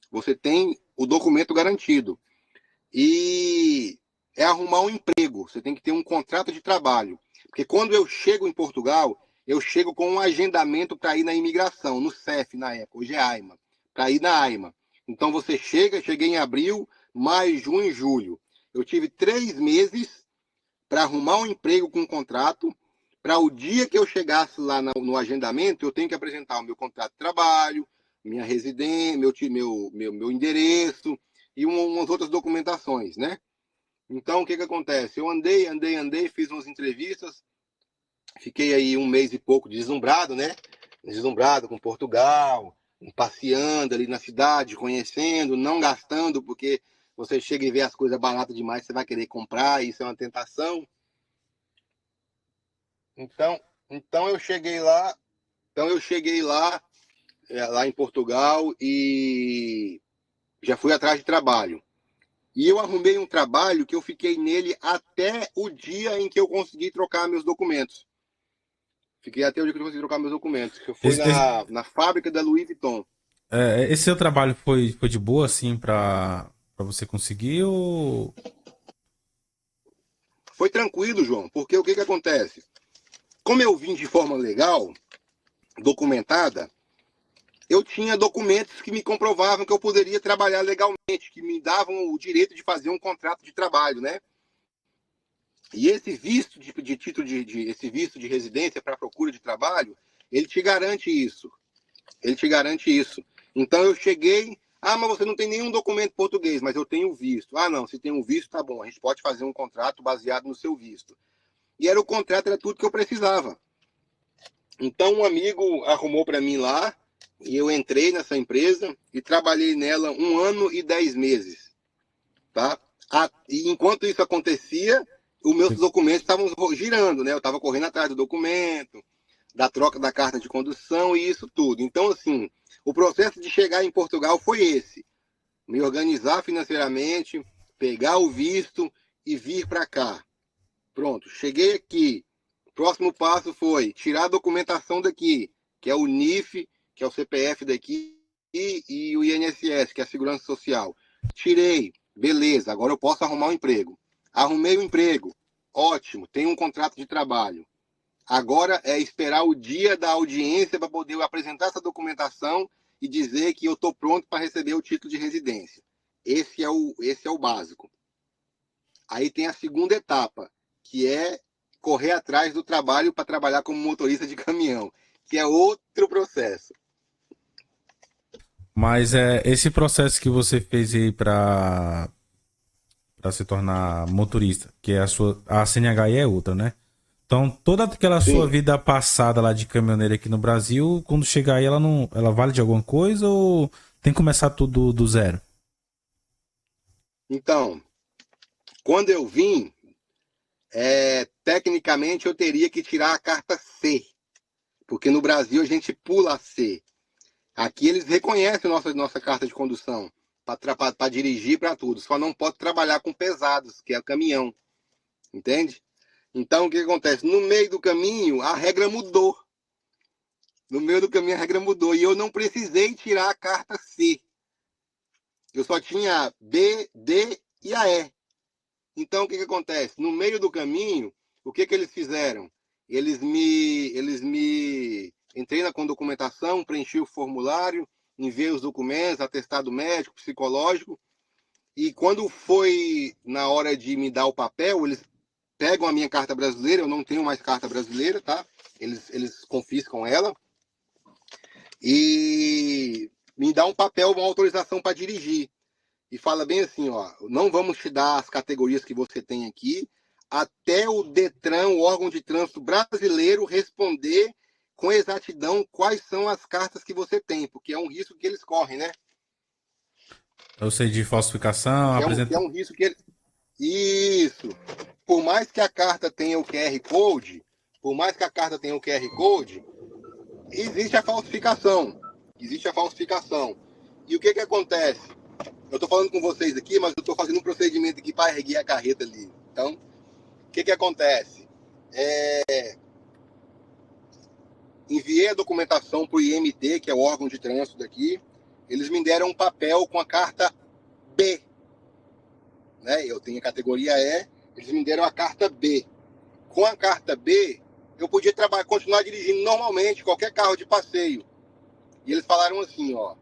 Você tem o documento garantido. E é arrumar um emprego. Você tem que ter um contrato de trabalho. Porque quando eu chego em Portugal, eu chego com um agendamento para ir na imigração, no CEF na época, hoje é AIMA, para ir na AIMA. Então você cheguei em abril, maio, junho, julho. Eu tive 3 meses para arrumar um emprego com um contrato, para o dia que eu chegasse lá no agendamento, eu tenho que apresentar o meu contrato de trabalho, minha residência, meu endereço e umas outras documentações, né? Então, o que acontece? Eu andei, fiz umas entrevistas, fiquei aí um mês e pouco deslumbrado, né? Deslumbrado com Portugal, passeando ali na cidade, conhecendo, não gastando, porque você chega e vê as coisas baratas demais, você vai querer comprar, isso é uma tentação. Então, então eu cheguei lá, lá em Portugal e já fui atrás de trabalho. E eu arrumei um trabalho que eu fiquei nele até o dia em que eu consegui trocar meus documentos. Fiquei até o dia que eu consegui trocar meus documentos. Eu fui Esse, esse, na fábrica da Louis Vuitton. esse seu trabalho foi de boa, assim, pra você conseguir ou... Foi tranquilo, João, porque o que acontece? Como eu vim de forma legal, documentada, eu tinha documentos que me comprovavam que eu poderia trabalhar legalmente, que me davam o direito de fazer um contrato de trabalho, né? E esse visto de título esse visto de residência para procura de trabalho, ele te garante isso. Ele te garante isso. Então eu cheguei, mas você não tem nenhum documento português, mas eu tenho visto. Não, se tem um visto, tá bom, a gente pode fazer um contrato baseado no seu visto. E era o contrato, era tudo que eu precisava. Então um amigo arrumou para mim lá, e eu entrei nessa empresa e trabalhei nela 1 ano e 10 meses, tá? E enquanto isso acontecia, os meus documentos estavam girando, né? Eu estava correndo atrás do documento, da troca da carta de condução e isso tudo. Então, assim, o processo de chegar em Portugal foi esse: me organizar financeiramente, pegar o visto e vir para cá. Pronto, cheguei aqui. O próximo passo foi tirar a documentação daqui, que é o NIF, que é o CPF daqui, e o INSS, que é a Segurança Social. Tirei, beleza, agora eu posso arrumar um emprego. Arrumei o emprego, ótimo, tenho um contrato de trabalho. Agora é esperar o dia da audiência para poder apresentar essa documentação e dizer que eu estou pronto para receber o título de residência. Esse é o básico. Aí tem a segunda etapa, que é correr atrás do trabalho para trabalhar como motorista de caminhão, que é outro processo. Mas esse processo que você fez aí pra se tornar motorista, que é a CNH é outra, né? Então, toda aquela sua Sim. vida passada lá de caminhoneiro aqui no Brasil, quando chegar aí, ela vale de alguma coisa ou tem que começar tudo do zero? Então, quando eu vim, tecnicamente eu teria que tirar a carta C, porque no Brasil a gente pula a C. Aqui eles reconhecem nossa carta de condução para dirigir para tudo. Só não pode trabalhar com pesados, que é o caminhão. Entende? Então o que acontece? No meio do caminho, a regra mudou. No meio do caminho, a regra mudou. E eu não precisei tirar a carta C. Eu só tinha a B, D e a E. Então o que acontece? No meio do caminho, o que eles fizeram? Entrei com documentação, preenchi o formulário, enviei os documentos, atestado médico, psicológico, e quando foi na hora de me dar o papel, eles pegam a minha carta brasileira, eu não tenho mais carta brasileira, tá? Eles confiscam ela, e me dá um papel, uma autorização para dirigir. E fala bem assim, ó, não vamos te dar as categorias que você tem aqui até o Detran, o órgão de trânsito brasileiro, responder com exatidão quais são as cartas que você tem, porque é um risco que eles correm, né? Eu sei de falsificação, Que é apresenta. um risco que eles... Isso. Por mais que a carta tenha o QR Code, por mais que a carta tenha o QR Code, existe a falsificação. Existe a falsificação. E o que acontece? Eu estou falando com vocês aqui, mas eu estou fazendo um procedimento aqui para erguer a carreta ali. Então, o que acontece? Enviei a documentação para o IMT, que é o órgão de trânsito daqui. Eles me deram um papel com a carta B. Né? Eu tenho a categoria E, eles me deram a carta B. Com a carta B, eu podia continuar dirigindo normalmente, qualquer carro de passeio. E eles falaram assim, ó,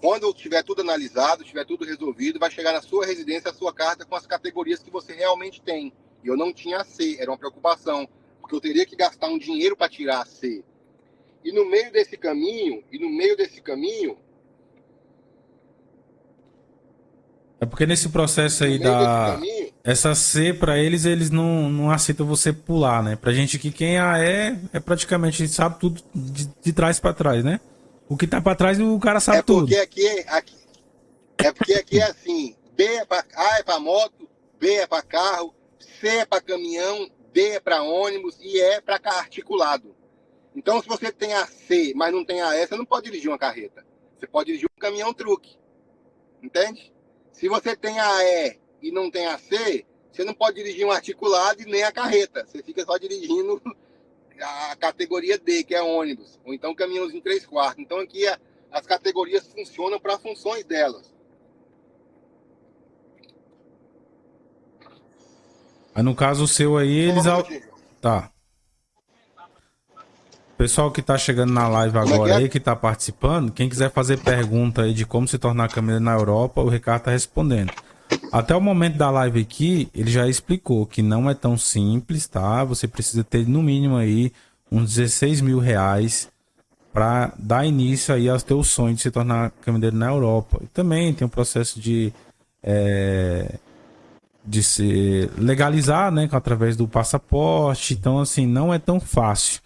quando tiver tudo analisado, tiver tudo resolvido, vai chegar na sua residência a sua carta com as categorias que você realmente tem. E eu não tinha a C, era uma preocupação, porque eu teria que gastar um dinheiro para tirar a C. E no meio desse caminho, É porque nesse processo aí essa C pra eles, eles não aceitam você pular, né? Pra gente aqui, quem é praticamente sabe tudo de trás pra trás, né? O que tá pra trás, o cara sabe é tudo. porque aqui é assim, B é para A é para moto, B é para carro, C é para caminhão, D é para ônibus e E é para carro articulado. Então, se você tem a C, mas não tem a E, você não pode dirigir uma carreta. Você pode dirigir um caminhão-truque. Entende? Se você tem a E e não tem a C, você não pode dirigir um articulado e nem a carreta. Você fica só dirigindo a categoria D, que é ônibus. Ou então caminhãozinho 3/4. Então, aqui as categorias funcionam para funções delas. Aí no caso o seu aí, Só eles. um minutinho. Tá. Pessoal que tá chegando na live Como é que agora é? aí, que tá participando, quem quiser fazer pergunta aí de como se tornar caminhoneiro na Europa, o Ricardo tá respondendo. Até o momento da live aqui, ele já explicou que não é tão simples, tá? Você precisa ter no mínimo aí uns 16 mil reais para dar início aí aos teus sonhos de se tornar caminhoneiro na Europa. E também tem um processo de se legalizar, né, através do passaporte. Então, assim, não é tão fácil.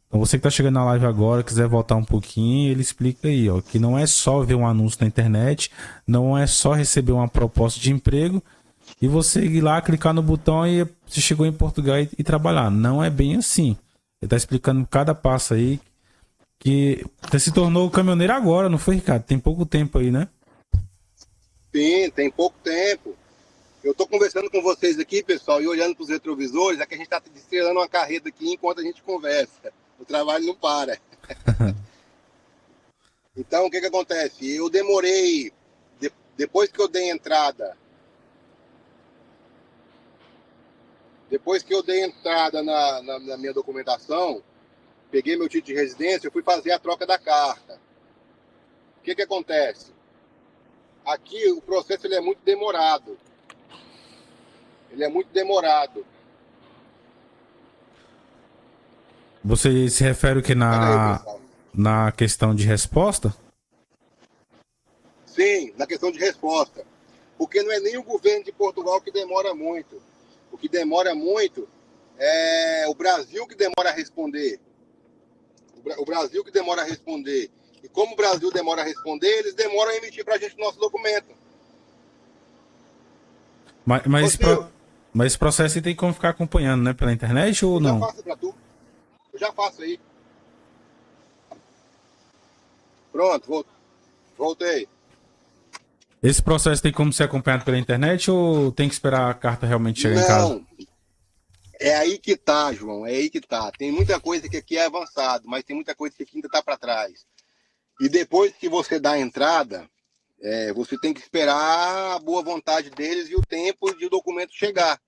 Então você que tá chegando na live agora, quiser voltar um pouquinho, ele explica aí, ó, que não é só ver um anúncio na internet, não é só receber uma proposta de emprego e você ir lá, clicar no botão e você chegou em Portugal e trabalhar. Não é bem assim. Ele tá explicando cada passo aí que você se tornou caminhoneiro agora, não foi, Ricardo? Tem pouco tempo aí, né? Sim, tem pouco tempo. Eu estou conversando com vocês aqui, pessoal, e olhando para os retrovisores, é que a gente está estrelando uma carreta aqui enquanto a gente conversa. O trabalho não para. Então, o que acontece? Eu demorei, depois que eu dei entrada, na minha documentação, peguei meu título de residência, eu fui fazer a troca da carta. O que acontece? Aqui o processo ele é muito demorado. Ele é muito demorado. Você se refere o que Pera aí, pessoal. na questão de resposta? Sim, na questão de resposta. Porque não é nem o governo de Portugal que demora muito. O que demora muito é o Brasil que demora a responder. O Brasil que demora a responder. E como o Brasil demora a responder, eles demoram a emitir para a gente o nosso documento. Mas, Ô, mas, Sil, mas esse processo você tem como ficar acompanhando, né? Pela internet ou eu já não? faço para tu. Eu já faço aí. Pronto, voltei. Esse processo tem como ser acompanhado pela internet ou tem que esperar a carta realmente chegar em casa? Não, é aí que tá, João, é aí que tá. Tem muita coisa que aqui é avançado, mas tem muita coisa que aqui ainda tá para trás. E depois que você dá a entrada, você tem que esperar a boa vontade deles e o tempo de o documento chegar.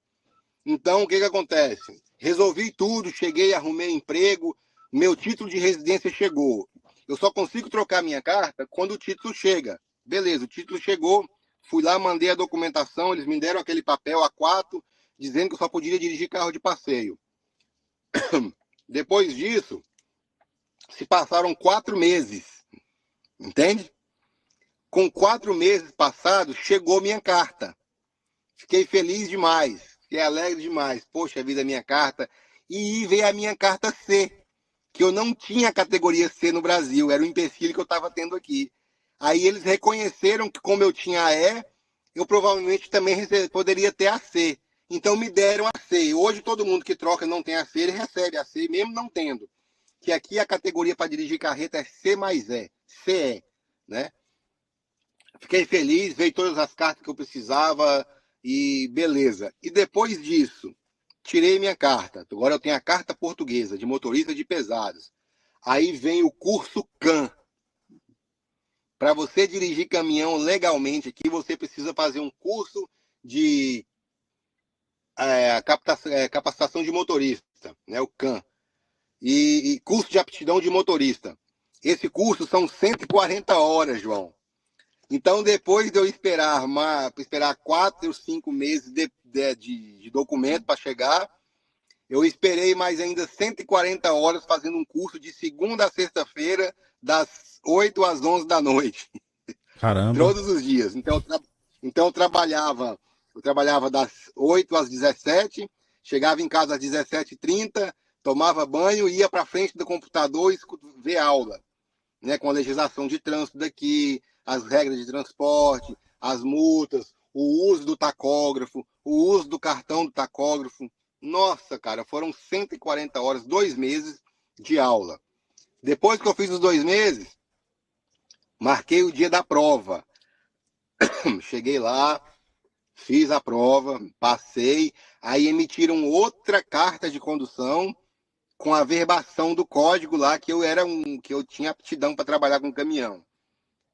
Então, o que acontece? Resolvi tudo, cheguei, arrumei emprego, meu título de residência chegou. Eu só consigo trocar minha carta quando o título chega. Beleza, o título chegou, fui lá, mandei a documentação, eles me deram aquele papel A4, dizendo que eu só podia dirigir carro de passeio. Depois disso, se passaram 4 meses, entende? Com 4 meses passados, chegou minha carta. Fiquei feliz demais, fiquei alegre demais. Poxa vida, minha carta. E veio a minha carta C, que eu não tinha a categoria C no Brasil, era o empecilho que eu estava tendo aqui. Aí eles reconheceram que, como eu tinha a E, eu provavelmente também poderia ter a C. Então me deram a C. Hoje todo mundo que troca não tem a C, ele recebe a C, mesmo não tendo. Que aqui a categoria para dirigir carreta é C mais E, CE, né? Fiquei feliz, veio todas as cartas que eu precisava e beleza. E depois disso, tirei minha carta. Agora eu tenho a carta portuguesa de motorista de pesados. Aí vem o curso CAN. Para você dirigir caminhão legalmente aqui, você precisa fazer um curso de capacitação de motorista, né, o CAN, e curso de aptidão de motorista. Esse curso são 140 horas, João. Então, depois de eu esperar 4 ou 5 meses de documento para chegar, eu esperei mais ainda 140 horas fazendo um curso de segunda a sexta-feira, das 8 às 11 da noite. Caramba. Todos os dias. Então eu trabalhava das 8 às 17, chegava em casa às 17h30, tomava banho, ia para frente do computador e ver aula, né, com a legislação de trânsito daqui, as regras de transporte, as multas, o uso do tacógrafo, o uso do cartão do tacógrafo. Nossa, cara, foram 140 horas, 2 meses de aula. Depois que eu fiz os 2 meses, marquei o dia da prova. Cheguei lá, fiz a prova, passei, aí emitiram outra carta de condução com a verbação do código lá que eu tinha aptidão para trabalhar com caminhão.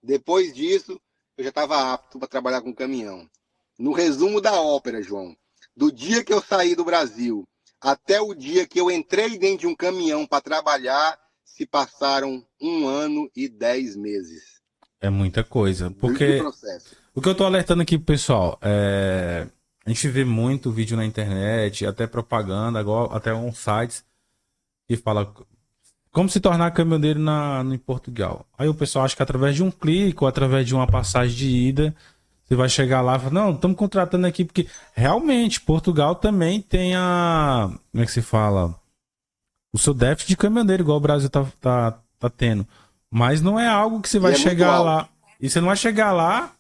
Depois disso, eu já estava apto para trabalhar com caminhão. No resumo da ópera, João, do dia que eu saí do Brasil até o dia que eu entrei dentro de um caminhão para trabalhar, se passaram 1 ano e 10 meses. É muita coisa. De Porque processo. o que eu tô alertando aqui, pessoal, a gente vê muito vídeo na internet, até propaganda, agora, até uns sites que fala como se tornar caminhoneiro em Portugal. Aí o pessoal acha que através de um clique ou através de uma passagem de ida, você vai chegar lá e falar, não, estamos contratando aqui, porque realmente Portugal também tem como é que se fala? O seu déficit de caminhoneiro, igual o Brasil tá tendo. Mas não é algo que você vai chegar lá. E você não vai chegar lá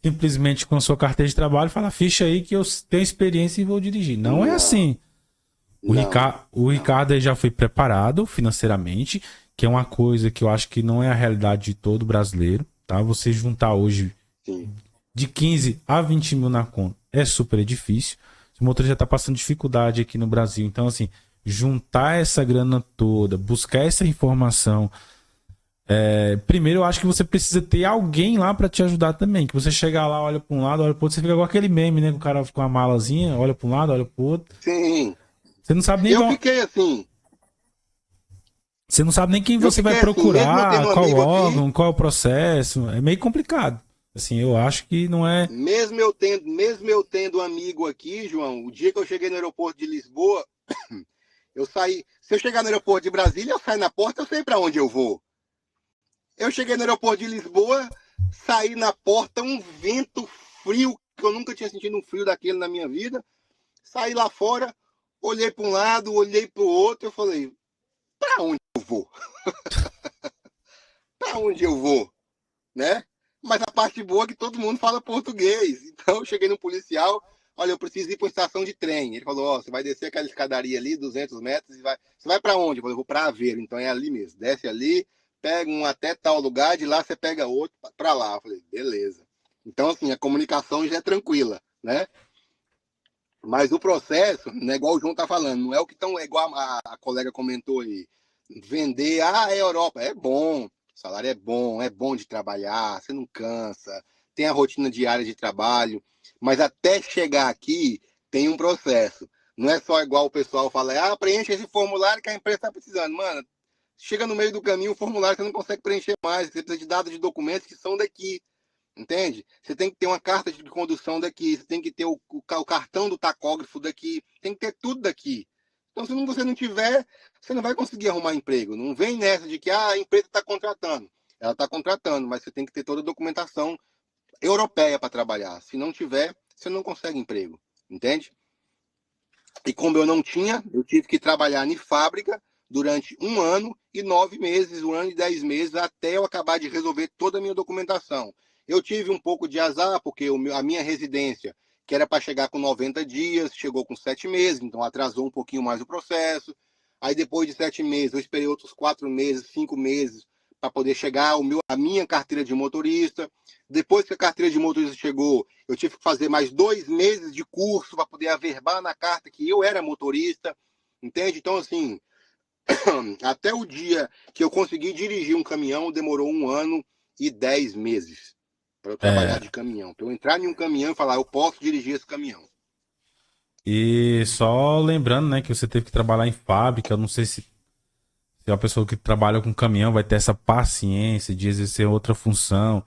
simplesmente com a sua carteira de trabalho e falar, ficha aí que eu tenho experiência e vou dirigir. Não é assim. O Ricardo aí já foi preparado financeiramente, que é uma coisa que eu acho que não é a realidade de todo brasileiro, tá? Você juntar hoje de 15 a 20 mil na conta é super difícil. O motorista já está passando dificuldade aqui no Brasil. Então, assim, juntar essa grana toda, buscar essa informação. Primeiro, eu acho que você precisa ter alguém lá para te ajudar também. Que você chega lá, olha para um lado, olha para outro, você fica igual aquele meme, né? Que o cara com a malazinha, olha para um lado, olha para o outro. Sim. Você não sabe nem eu fiquei assim. Você não sabe nem quem você vai procurar, assim, qual órgão, qual é o processo. É meio complicado. Assim, eu acho que não é. Mesmo eu tendo amigo aqui, João, o dia que eu cheguei no aeroporto de Lisboa, eu saí. Se eu chegar no aeroporto de Brasília, eu saio na porta, eu sei para onde eu vou. Eu cheguei no aeroporto de Lisboa, saí na porta, um vento frio, que eu nunca tinha sentido um frio daquele na minha vida. Saí lá fora, olhei para um lado, olhei para o outro, eu falei, para onde eu vou? Para onde eu vou? Né? Mas a parte boa é que todo mundo fala português. Então eu cheguei no policial, olha, eu preciso ir para uma estação de trem. Ele falou, ó, você vai descer aquela escadaria ali, 200 metros, e vai... Você vai para onde? Eu falei, eu vou para Aveiro, então é ali mesmo. Desce ali, pega um até tal lugar, de lá você pega outro para lá. Eu falei, beleza. Então, assim, a comunicação já é tranquila, né? Mas o processo, não é igual o João tá falando, não é o que tão igual a colega comentou aí. Vender, é Europa, é bom, o salário é bom de trabalhar, você não cansa, tem a rotina diária de trabalho, mas até chegar aqui tem um processo. Não é só igual o pessoal fala, preenche esse formulário que a empresa está precisando. Mano, chega no meio do caminho, o formulário você não consegue preencher mais, você precisa de dados de documentos que são daqui. Entende? Você tem que ter uma carta de condução daqui, você tem que ter o cartão do tacógrafo daqui, tem que ter tudo daqui. Então, se você não tiver, você não vai conseguir arrumar emprego. Não vem nessa de que a empresa está contratando. ela está contratando, mas você tem que ter toda a documentação europeia para trabalhar. Se não tiver, você não consegue emprego, entende? E como eu não tinha, eu tive que trabalhar em fábrica durante 1 ano e 9 meses, 1 ano e 10 meses, até eu acabar de resolver toda a minha documentação. Eu tive um pouco de azar, porque a minha residência, que era para chegar com 90 dias, chegou com 7 meses, então atrasou um pouquinho mais o processo. Aí depois de 7 meses, eu esperei outros 4 meses, 5 meses, para poder chegar a minha carteira de motorista. Depois que a carteira de motorista chegou, eu tive que fazer mais 2 meses de curso para poder averbar na carta que eu era motorista, entende? Então, assim, até o dia que eu consegui dirigir um caminhão, demorou 1 ano e 10 meses para eu trabalhar É, de caminhão. Para eu entrar em um caminhão e falar, eu posso dirigir esse caminhão. e só lembrando, né, que você teve que trabalhar em fábrica, eu não sei se a pessoa que trabalha com caminhão vai ter essa paciência de exercer outra função.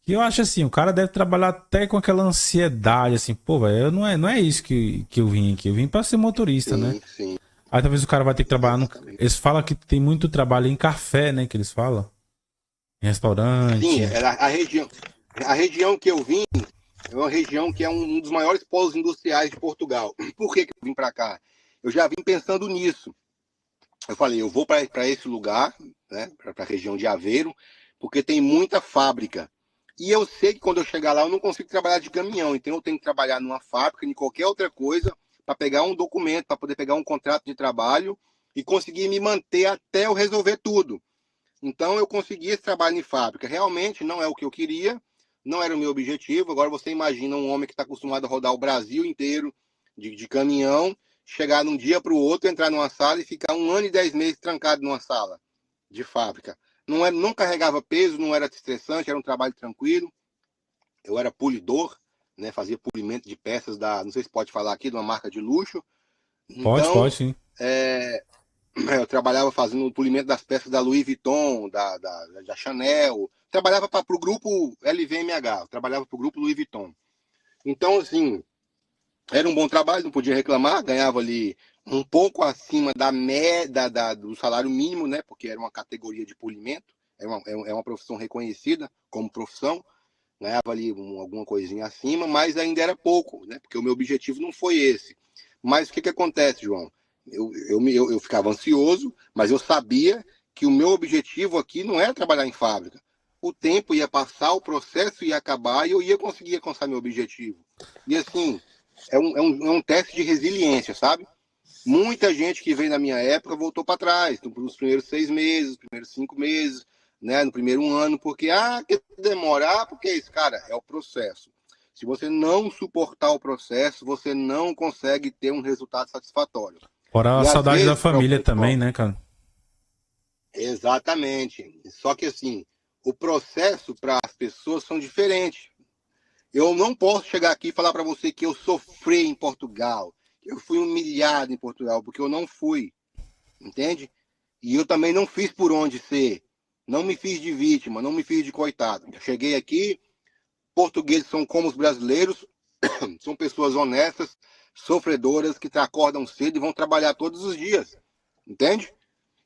E eu acho assim, o cara deve trabalhar até com aquela ansiedade, assim, pô, velho, não é isso que eu vim aqui, eu vim pra ser motorista, né? Sim, sim, Aí talvez o cara vai ter que trabalhar no. exatamente. Eles falam que tem muito trabalho em café, né? Que eles falam. Em Sim, restaurante. era a região que eu vim é uma região que é um dos maiores polos industriais de Portugal. Por que eu vim para cá? Eu já vim pensando nisso. Eu falei, eu vou para esse lugar, né, para a região de Aveiro, porque tem muita fábrica. E eu sei que quando eu chegar lá eu não consigo trabalhar de caminhão, então eu tenho que trabalhar numa fábrica, em qualquer outra coisa, para pegar um documento, para poder pegar um contrato de trabalho e conseguir me manter até eu resolver tudo. Então eu consegui esse trabalho em fábrica. Realmente não é o que eu queria, não era o meu objetivo. Agora você imagina um homem que está acostumado a rodar o Brasil inteiro de caminhão, chegar de um dia para o outro, entrar numa sala e ficar 1 ano e 10 meses trancado numa sala de fábrica. Não carregava peso, não era estressante, era um trabalho tranquilo. Eu era polidor, né, fazia polimento de peças não sei se pode falar aqui, de uma marca de luxo. Pode, Então, sim. é, eu trabalhava fazendo o polimento das peças da Louis Vuitton, da Chanel. Trabalhava para o grupo LVMH, trabalhava para o grupo Louis Vuitton. Então, assim, era um bom trabalho, não podia reclamar, ganhava ali um pouco acima do salário mínimo, né? Porque era uma categoria de polimento, é uma profissão reconhecida como profissão, ganhava ali alguma coisinha acima, mas ainda era pouco, né? Porque o meu objetivo não foi esse. Mas o que acontece, João? Eu ficava ansioso, mas eu sabia que o meu objetivo aqui não era trabalhar em fábrica. O tempo ia passar, o processo ia acabar e eu ia conseguir alcançar meu objetivo. E assim, é um teste de resiliência, sabe? Muita gente que veio na minha época voltou para trás, nos primeiros 6 meses, nos primeiros 5 meses, né, no primeiro ano, porque, que demorar, porque esse cara é o processo. Se você não suportar o processo, você não consegue ter um resultado satisfatório. Fora a E às saudade da vezes, família também, né, cara? exatamente. Só que assim, o processo para as pessoas são diferentes. Eu não posso chegar aqui e falar para você que eu sofri em Portugal, que eu fui humilhado em Portugal, porque eu não fui, entende? E eu também não fiz por onde ser. Não me fiz de vítima, não me fiz de coitado. Eu cheguei aqui, portugueses são como os brasileiros, são pessoas honestas, sofredoras, que acordam cedo e vão trabalhar todos os dias, entende?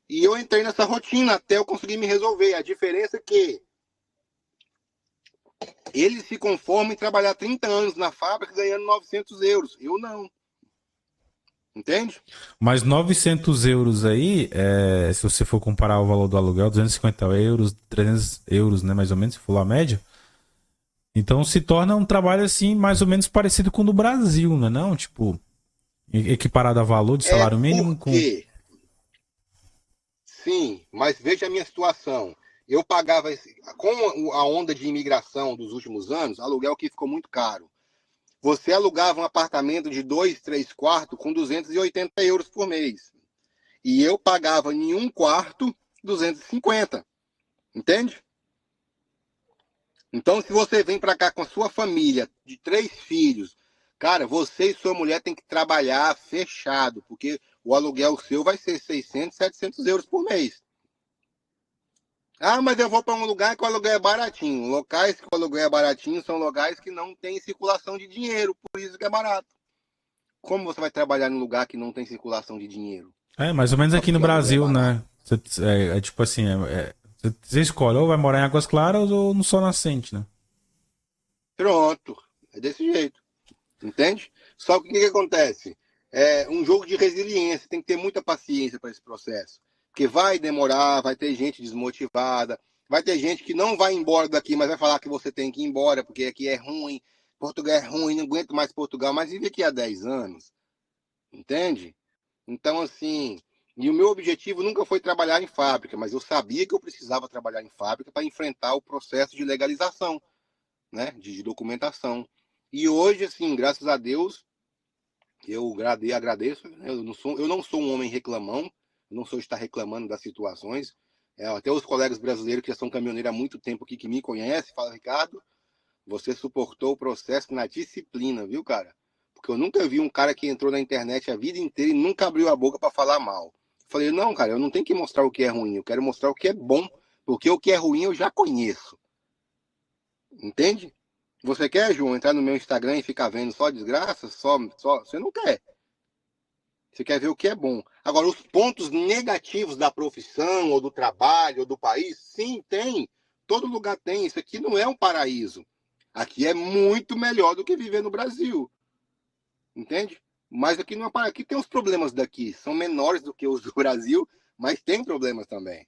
E eu entrei nessa rotina até eu conseguir me resolver. A diferença é que eles se conformam em trabalhar 30 anos na fábrica ganhando 900 euros. Eu não, entende? Mas 900 euros aí, se você for comparar o valor do aluguel, 250 euros, 300 euros, né, mais ou menos, se for a média. Então se torna um trabalho assim, mais ou menos parecido com o do Brasil, né? Não, tipo, equiparado a valor de É salário mínimo com. porque, sim, mas veja a minha situação. Eu pagava, com a onda de imigração dos últimos anos, aluguel que ficou muito caro. Você alugava um apartamento de 2, 3 quartos com 280 euros por mês. E eu pagava em um quarto 250, entende? Então, se você vem para cá com a sua família de 3 filhos, cara, você e sua mulher tem que trabalhar fechado, porque o aluguel seu vai ser 600, 700 euros por mês. Mas eu vou para um lugar que o aluguel é baratinho. Locais que o aluguel é baratinho são locais que não tem circulação de dinheiro, por isso que é barato. Como você vai trabalhar num lugar que não tem circulação de dinheiro? É, mais ou menos Só aqui no porque o aluguel é Brasil, barato. né? É tipo assim, Você escolhe, ou vai morar em Águas Claras ou no Sol Nascente, né? Pronto. É desse jeito. Entende? Só que o que, que acontece? É um jogo de resiliência, tem que ter muita paciência para esse processo. Porque vai demorar, vai ter gente desmotivada, vai ter gente que não vai embora daqui, mas vai falar que você tem que ir embora, porque aqui é ruim, Portugal é ruim, não aguento mais Portugal, mas vive aqui há 10 anos, entende? Então, assim, e o meu objetivo nunca foi trabalhar em fábrica, mas eu sabia que eu precisava trabalhar em fábrica para enfrentar o processo de legalização, né, de documentação. E hoje, assim, graças a Deus, eu agradeço. Né? Eu não sou um homem reclamão, eu não sou de estar reclamando das situações. Até os colegas brasileiros que já são caminhoneiros há muito tempo aqui, que me conhecem, falam, Ricardo, você suportou o processo na disciplina, viu, cara? Porque eu nunca vi um cara que entrou na internet a vida inteira e nunca abriu a boca para falar mal. Falei, não, cara, eu não tenho que mostrar o que é ruim, eu quero mostrar o que é bom, porque o que é ruim eu já conheço. Entende? Você quer, João, entrar no meu Instagram e ficar vendo só desgraça? Você não quer. Você quer ver o que é bom. Agora, os pontos negativos da profissão, ou do trabalho, ou do país, sim, tem. Todo lugar tem. Isso aqui não é um paraíso. Aqui é muito melhor do que viver no Brasil. Entende? Mas aqui não é paraíso. Aqui tem os problemas daqui. São menores do que os do Brasil, mas tem problemas também.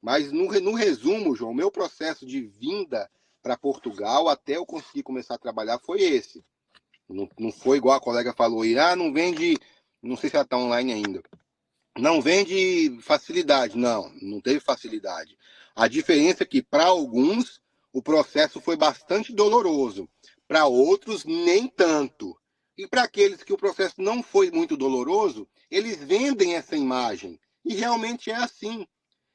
Mas no resumo, João, o meu processo de vinda para Portugal até eu conseguir começar a trabalhar foi esse. Não foi igual a colega falou aí, não vende, não sei se ela está online ainda, não vende facilidade. Não, não teve facilidade. A diferença é que para alguns o processo foi bastante doloroso, para outros nem tanto. E para aqueles que o processo não foi muito doloroso, eles vendem essa imagem. E realmente é assim.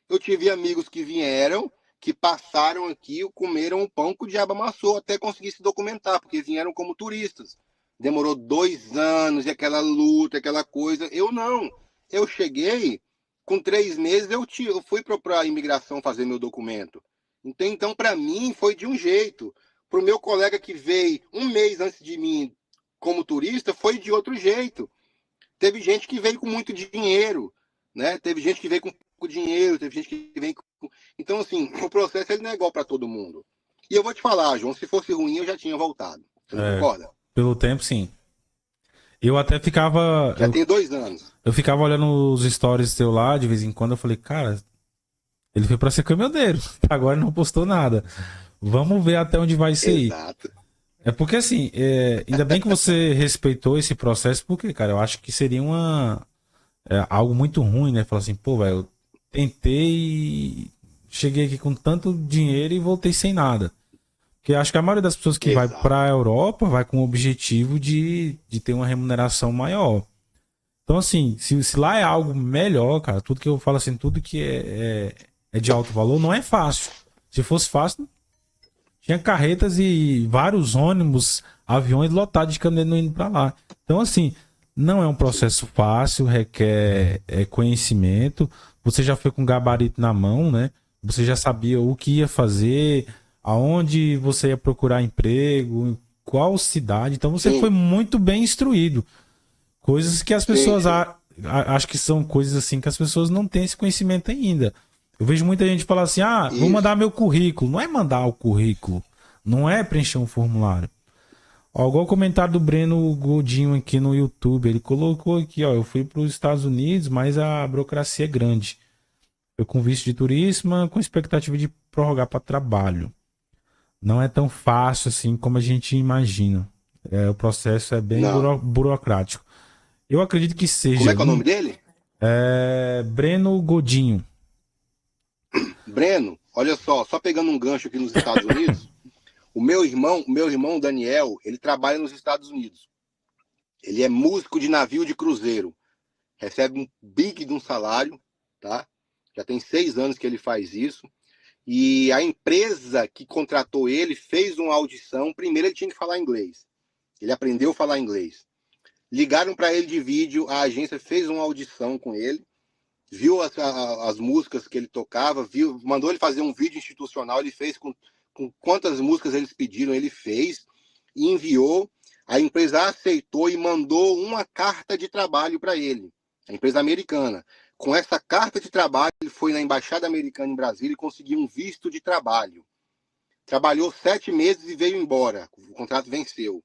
Eu tive amigos que vieram, que passaram aqui, comeram o pão que o diabo amassou até conseguir se documentar, porque vieram como turistas. Demorou 2 anos, e aquela luta, aquela coisa. Eu não. Eu cheguei, com 3 meses, eu fui para a imigração fazer meu documento. Então para mim, foi de um jeito. Para o meu colega que veio um mês antes de mim como turista, foi de outro jeito. Teve gente que veio com muito dinheiro, né? Teve gente que veio com pouco dinheiro, teve gente que veio com... Então, assim, o processo ele não é igual para todo mundo. E eu vou te falar, João, se fosse ruim, eu já tinha voltado. Você não É, concorda? pelo tempo, sim. Eu até ficava. Já tem 2 anos. Eu ficava olhando os stories seu lá, de vez em quando, eu falei, cara, ele foi pra ser caminhoneiro. Agora não postou nada. Vamos ver até onde vai ser aí. Exato. É porque assim, ainda bem que você respeitou esse processo, porque, cara, eu acho que seria algo muito ruim, né? Falar assim, pô, velho, eu tentei, cheguei aqui com tanto dinheiro e voltei sem nada. Porque acho que a maioria das pessoas que vai Exato. para a Europa vai com o objetivo de ter uma remuneração maior. Então, assim, se lá é algo melhor, cara, tudo que eu falo assim, tudo que é de alto valor, não é fácil. Se fosse fácil, tinha carretas e vários ônibus, aviões lotados de caminhoneiros indo para lá. Então, assim, não é um processo fácil, requer conhecimento. Você já foi com gabarito na mão, né? Você já sabia o que ia fazer, aonde você ia procurar emprego, em qual cidade. Então, você foi Sim, muito bem instruído. Coisas que as sim, pessoas sim. acho que são coisas assim que as pessoas não têm esse conhecimento ainda. Eu vejo muita gente falar assim: vou Isso. mandar meu currículo. Não é mandar o currículo, não é preencher um formulário. Ó, igual o comentário do Breno Godinho aqui no YouTube, ele colocou aqui, ó, eu fui para os Estados Unidos, mas a burocracia é grande. Eu com visto de turismo, com expectativa de prorrogar para trabalho. Não é tão fácil assim como a gente imagina. O processo é bem Não. burocrático. Eu acredito que Como seja é que é o nome dele? Breno Godinho. Breno, olha só pegando um gancho aqui nos Estados Unidos, o meu irmão Daniel, ele trabalha nos Estados Unidos. Ele é músico de navio de cruzeiro. Recebe um big de um salário, tá? Já tem 6 anos que ele faz isso. E a empresa que contratou ele fez uma audição. Primeiro ele tinha que falar inglês. Ele aprendeu a falar inglês. Ligaram para ele de vídeo, a agência fez uma audição com ele, viu as músicas que ele tocava, mandou ele fazer um vídeo institucional, ele fez com quantas músicas eles pediram, ele fez, e enviou. A empresa aceitou e mandou uma carta de trabalho para ele, a empresa americana, Com essa carta de trabalho, ele foi na Embaixada Americana em Brasília e conseguiu um visto de trabalho. Trabalhou 7 meses e veio embora. O contrato venceu.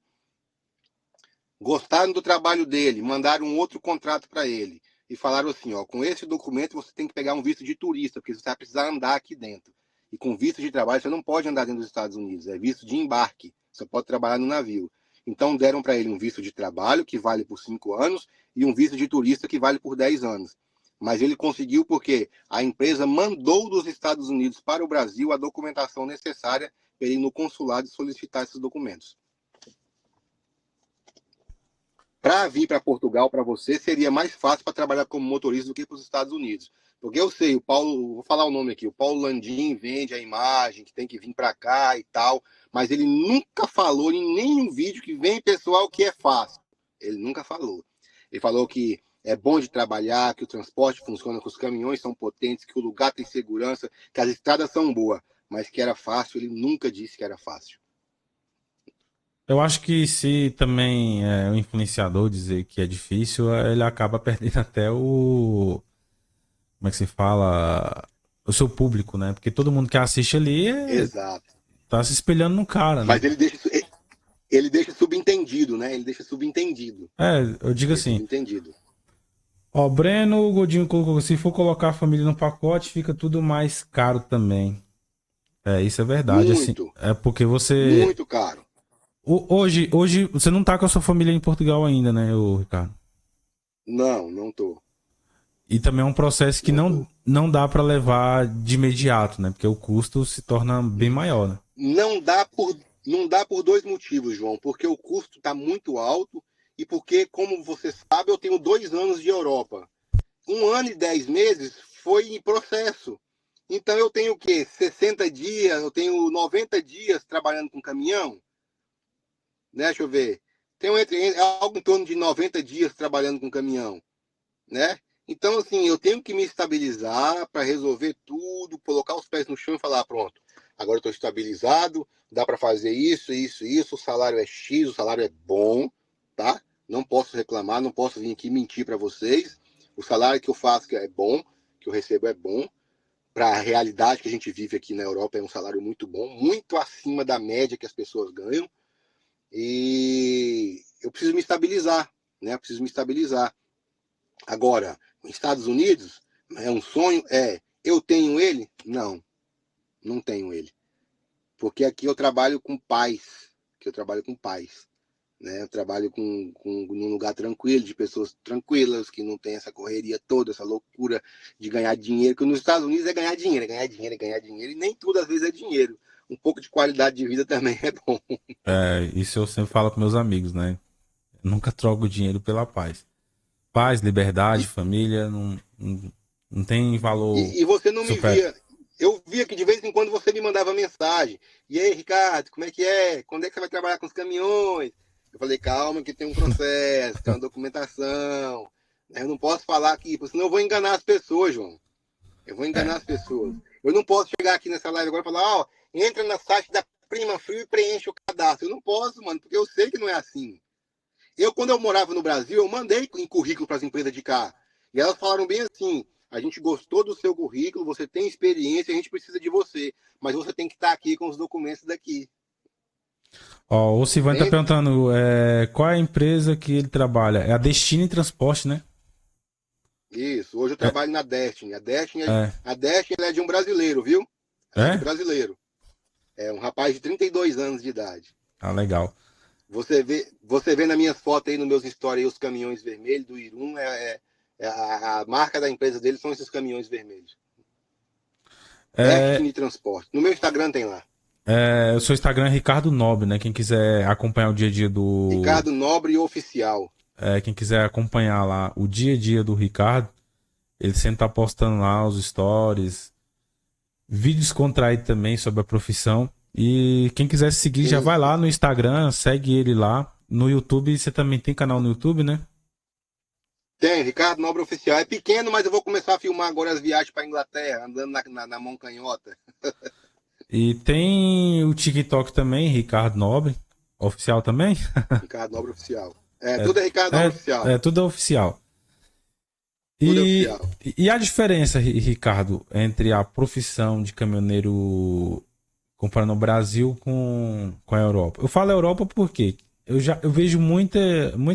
Gostaram do trabalho dele, mandaram um outro contrato para ele. E falaram assim, ó, com esse documento você tem que pegar um visto de turista, porque você vai precisar andar aqui dentro. E com visto de trabalho você não pode andar dentro dos Estados Unidos, é visto de embarque, você pode trabalhar no navio. Então deram para ele um visto de trabalho, que vale por 5 anos, e um visto de turista, que vale por 10 anos. Mas ele conseguiu porque a empresa mandou dos Estados Unidos para o Brasil a documentação necessária para ele ir no consulado solicitar esses documentos. Para vir para Portugal, para você, seria mais fácil para trabalhar como motorista do que para os Estados Unidos. Porque eu sei, o Paulo, vou falar o nome aqui, o Paulo Landim vende a imagem, que tem que vir para cá e tal, mas ele nunca falou em nenhum vídeo que vem, pessoal, que é fácil. Ele nunca falou. Ele falou que é bom de trabalhar, que o transporte funciona, que os caminhões são potentes, que o lugar tem segurança, que as estradas são boas, mas que era fácil, ele nunca disse que era fácil. Eu acho que se também o influenciador dizer que é difícil, ele acaba perdendo até o. Como é que se fala? O seu público, né? Porque todo mundo que assiste ali Exato. tá se espelhando no cara, né? Mas ele deixa subentendido, né? Ele deixa subentendido. Eu digo Deixa assim. subentendido. Ó, Breno Godinho colocou, se for colocar a família no pacote, fica tudo mais caro também. Isso é verdade, assim. Muito. É porque você. Muito caro. Hoje você não tá com a sua família em Portugal ainda, né, Ricardo? Não, não tô. E também é um processo que Não tô. não dá para levar de imediato, né? Porque o custo se torna bem maior, né? Não dá por 2 motivos, João. Porque o custo está muito alto e porque, como você sabe, eu tenho 2 anos de Europa. 1 ano e 10 meses foi em processo. Então eu tenho o quê? 60 dias, eu tenho 90 dias trabalhando com caminhão. Né? Deixa eu ver. Tenho algo em torno de 90 dias trabalhando com caminhão. Né? Então, assim, eu tenho que me estabilizar para resolver tudo, colocar os pés no chão e falar, pronto, agora eu estou estabilizado, dá para fazer isso, isso, isso, o salário é X, o salário é bom, tá? Não posso reclamar, não posso vir aqui mentir para vocês. O salário que eu faço que é bom, que eu recebo é bom. Para a realidade que a gente vive aqui na Europa é um salário muito bom, muito acima da média que as pessoas ganham. E eu preciso me estabilizar, né? Eu preciso me estabilizar. Agora, nos Estados Unidos, é um sonho? Eu tenho ele? Não, não tenho ele. Porque aqui eu trabalho com paz. Aqui eu trabalho com paz. Né? Eu trabalho num lugar tranquilo, de pessoas tranquilas, que não tem essa correria toda, essa loucura de ganhar dinheiro, que nos Estados Unidos é ganhar dinheiro, é ganhar dinheiro, é ganhar dinheiro, e nem tudo às vezes é dinheiro. Um pouco de qualidade de vida também é bom. Isso eu sempre falo com meus amigos, né? Eu nunca troco dinheiro pela paz. Paz, liberdade, E, família, não tem valor e você não me super. via. Eu via que de vez em quando você me mandava mensagem. E aí, Ricardo, como é que é? Quando é que você vai trabalhar com os caminhões? Eu falei, calma, que tem um processo, tem uma documentação. Eu não posso falar aqui, porque senão eu vou enganar as pessoas, João. Eu vou enganar as pessoas. Eu não posso chegar aqui nessa live agora e falar, ó, entra na site da Prima Frio e preenche o cadastro. Eu não posso, mano, porque eu sei que não é assim. Quando eu morava no Brasil, eu mandei em currículo para as empresas de cá. E elas falaram bem assim, a gente gostou do seu currículo, você tem experiência, a gente precisa de você. Mas você tem que estar aqui com os documentos daqui. Ó, o Silvano tá Entende? perguntando qual é a empresa que ele trabalha. É a Destiny Transporte, né? Isso, hoje eu É, trabalho na Destiny. é. A Destiny é de um brasileiro, viu? Ela é de É? brasileiro. É um rapaz de 32 anos de idade. Ah, legal. Você vê nas minhas fotos aí, nos meus stories, os caminhões vermelhos do Irum, a marca da empresa deles são esses caminhões vermelhos. É, Destiny Transporte. No meu Instagram tem lá. o seu Instagram é Ricardo Nobre, né? Quem quiser acompanhar o dia a dia do. Ricardo Nobre Oficial. Quem quiser acompanhar lá o dia a dia do Ricardo, ele sempre tá postando lá os stories, vídeos contraídos também sobre a profissão. E quem quiser seguir, já Sim, vai lá sim. no Instagram, segue ele lá. No YouTube, você também tem canal no YouTube, né? Tem, Ricardo Nobre Oficial. É pequeno, mas eu vou começar a filmar agora as viagens para Inglaterra, andando na mão canhota. E tem o TikTok também, Ricardo Nobre, oficial também. Ricardo Nobre Oficial. Tudo é Ricardo Nobre É, Oficial. tudo é oficial. Tudo é E, oficial. e a diferença, Ricardo, entre a profissão de caminhoneiro comparando o Brasil com a Europa? Eu falo Europa porque eu vejo muito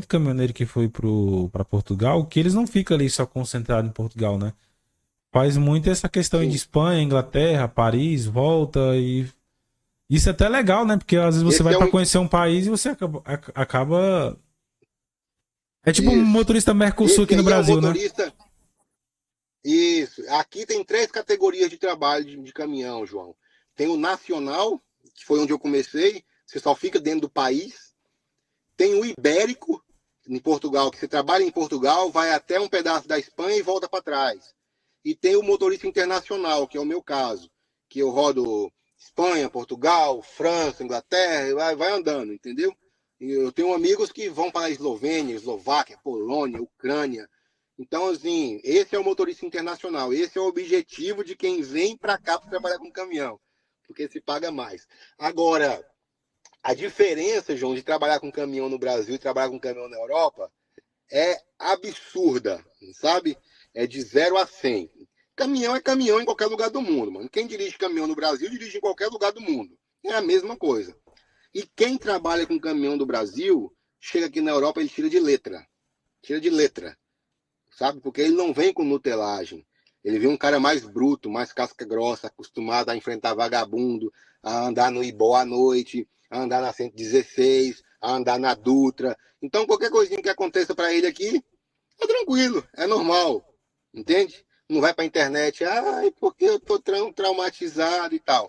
caminhoneiro que foi para Portugal que eles não ficam ali só concentrados em Portugal, né? Faz muito essa questão de Sim. Espanha, Inglaterra, Paris, volta e isso é até legal, né? Porque às vezes você Esse vai é para um. conhecer um país e você acaba. É tipo um Isso. motorista Mercosul Esse aqui no aí é o Brasil, né? motorista. Isso. Aqui tem três categorias de trabalho de caminhão, João. Tem o nacional, que foi onde eu comecei, você só fica dentro do país. Tem o ibérico, em Portugal, que você trabalha em Portugal, vai até um pedaço da Espanha e volta para trás. E tem o motorista internacional, que é o meu caso, que eu rodo Espanha, Portugal, França, Inglaterra, e vai andando, entendeu? E eu tenho amigos que vão para a Eslovênia, Eslováquia, Polônia, Ucrânia. Então, assim, esse é o motorista internacional. Esse é o objetivo de quem vem para cá para trabalhar com caminhão, porque se paga mais. Agora, a diferença, João, de trabalhar com caminhão no Brasil e trabalhar com caminhão na Europa é absurda, sabe? É de 0 a 100. Caminhão é caminhão em qualquer lugar do mundo, mano. Quem dirige caminhão no Brasil, dirige em qualquer lugar do mundo. É a mesma coisa. E quem trabalha com caminhão do Brasil, chega aqui na Europa, ele tira de letra. Tira de letra, sabe? Porque ele não vem com nutelagem. Ele vem um cara mais bruto, mais casca grossa, acostumado a enfrentar vagabundo, a andar no Ibó à noite, a andar na 116, a andar na Dutra. Então, qualquer coisinha que aconteça para ele aqui, é tranquilo, é normal, entende? Não vai para a internet, ai, porque eu tô traumatizado e tal.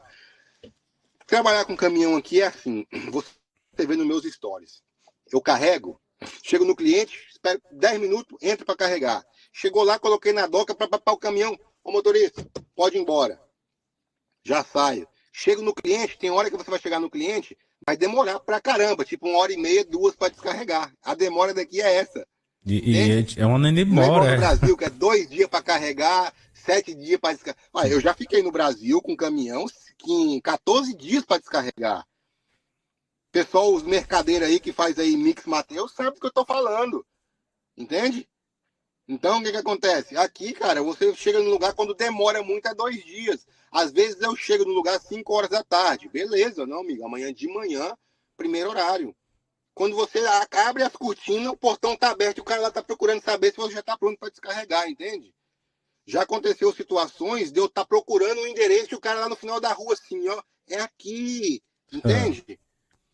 Trabalhar com caminhão aqui é assim, você vê nos meus stories. Eu carrego, chego no cliente, espero 10 minutos, entro para carregar. Chegou lá, coloquei na doca para papar o caminhão. Ô motorista, pode ir embora. Já saio. Chego no cliente, tem hora que você vai chegar no cliente, vai demorar pra caramba, tipo 1 hora e meia, 2 para descarregar. A demora daqui é essa, entende? É uma nem Não é igual demora, no é. Brasil, que é 2 dias para carregar, 7 dias para descarregar. Olha, eu já fiquei no Brasil com caminhão em 14 dias para descarregar. Pessoal, os mercadeiros aí que faz aí mix Mateus, sabe do que eu tô falando, entende? Então, o que que acontece? Aqui, cara, você chega no lugar quando demora muito, é 2 dias. Às vezes eu chego no lugar às 5 horas da tarde. Beleza, não, amigo? Amanhã de manhã, primeiro horário. Quando você abre as cortinas, o portão tá aberto e o cara lá tá procurando saber se você já tá pronto para descarregar, entende? Já aconteceu situações de eu estar procurando um endereço e o cara lá no final da rua, assim, ó, é aqui, entende?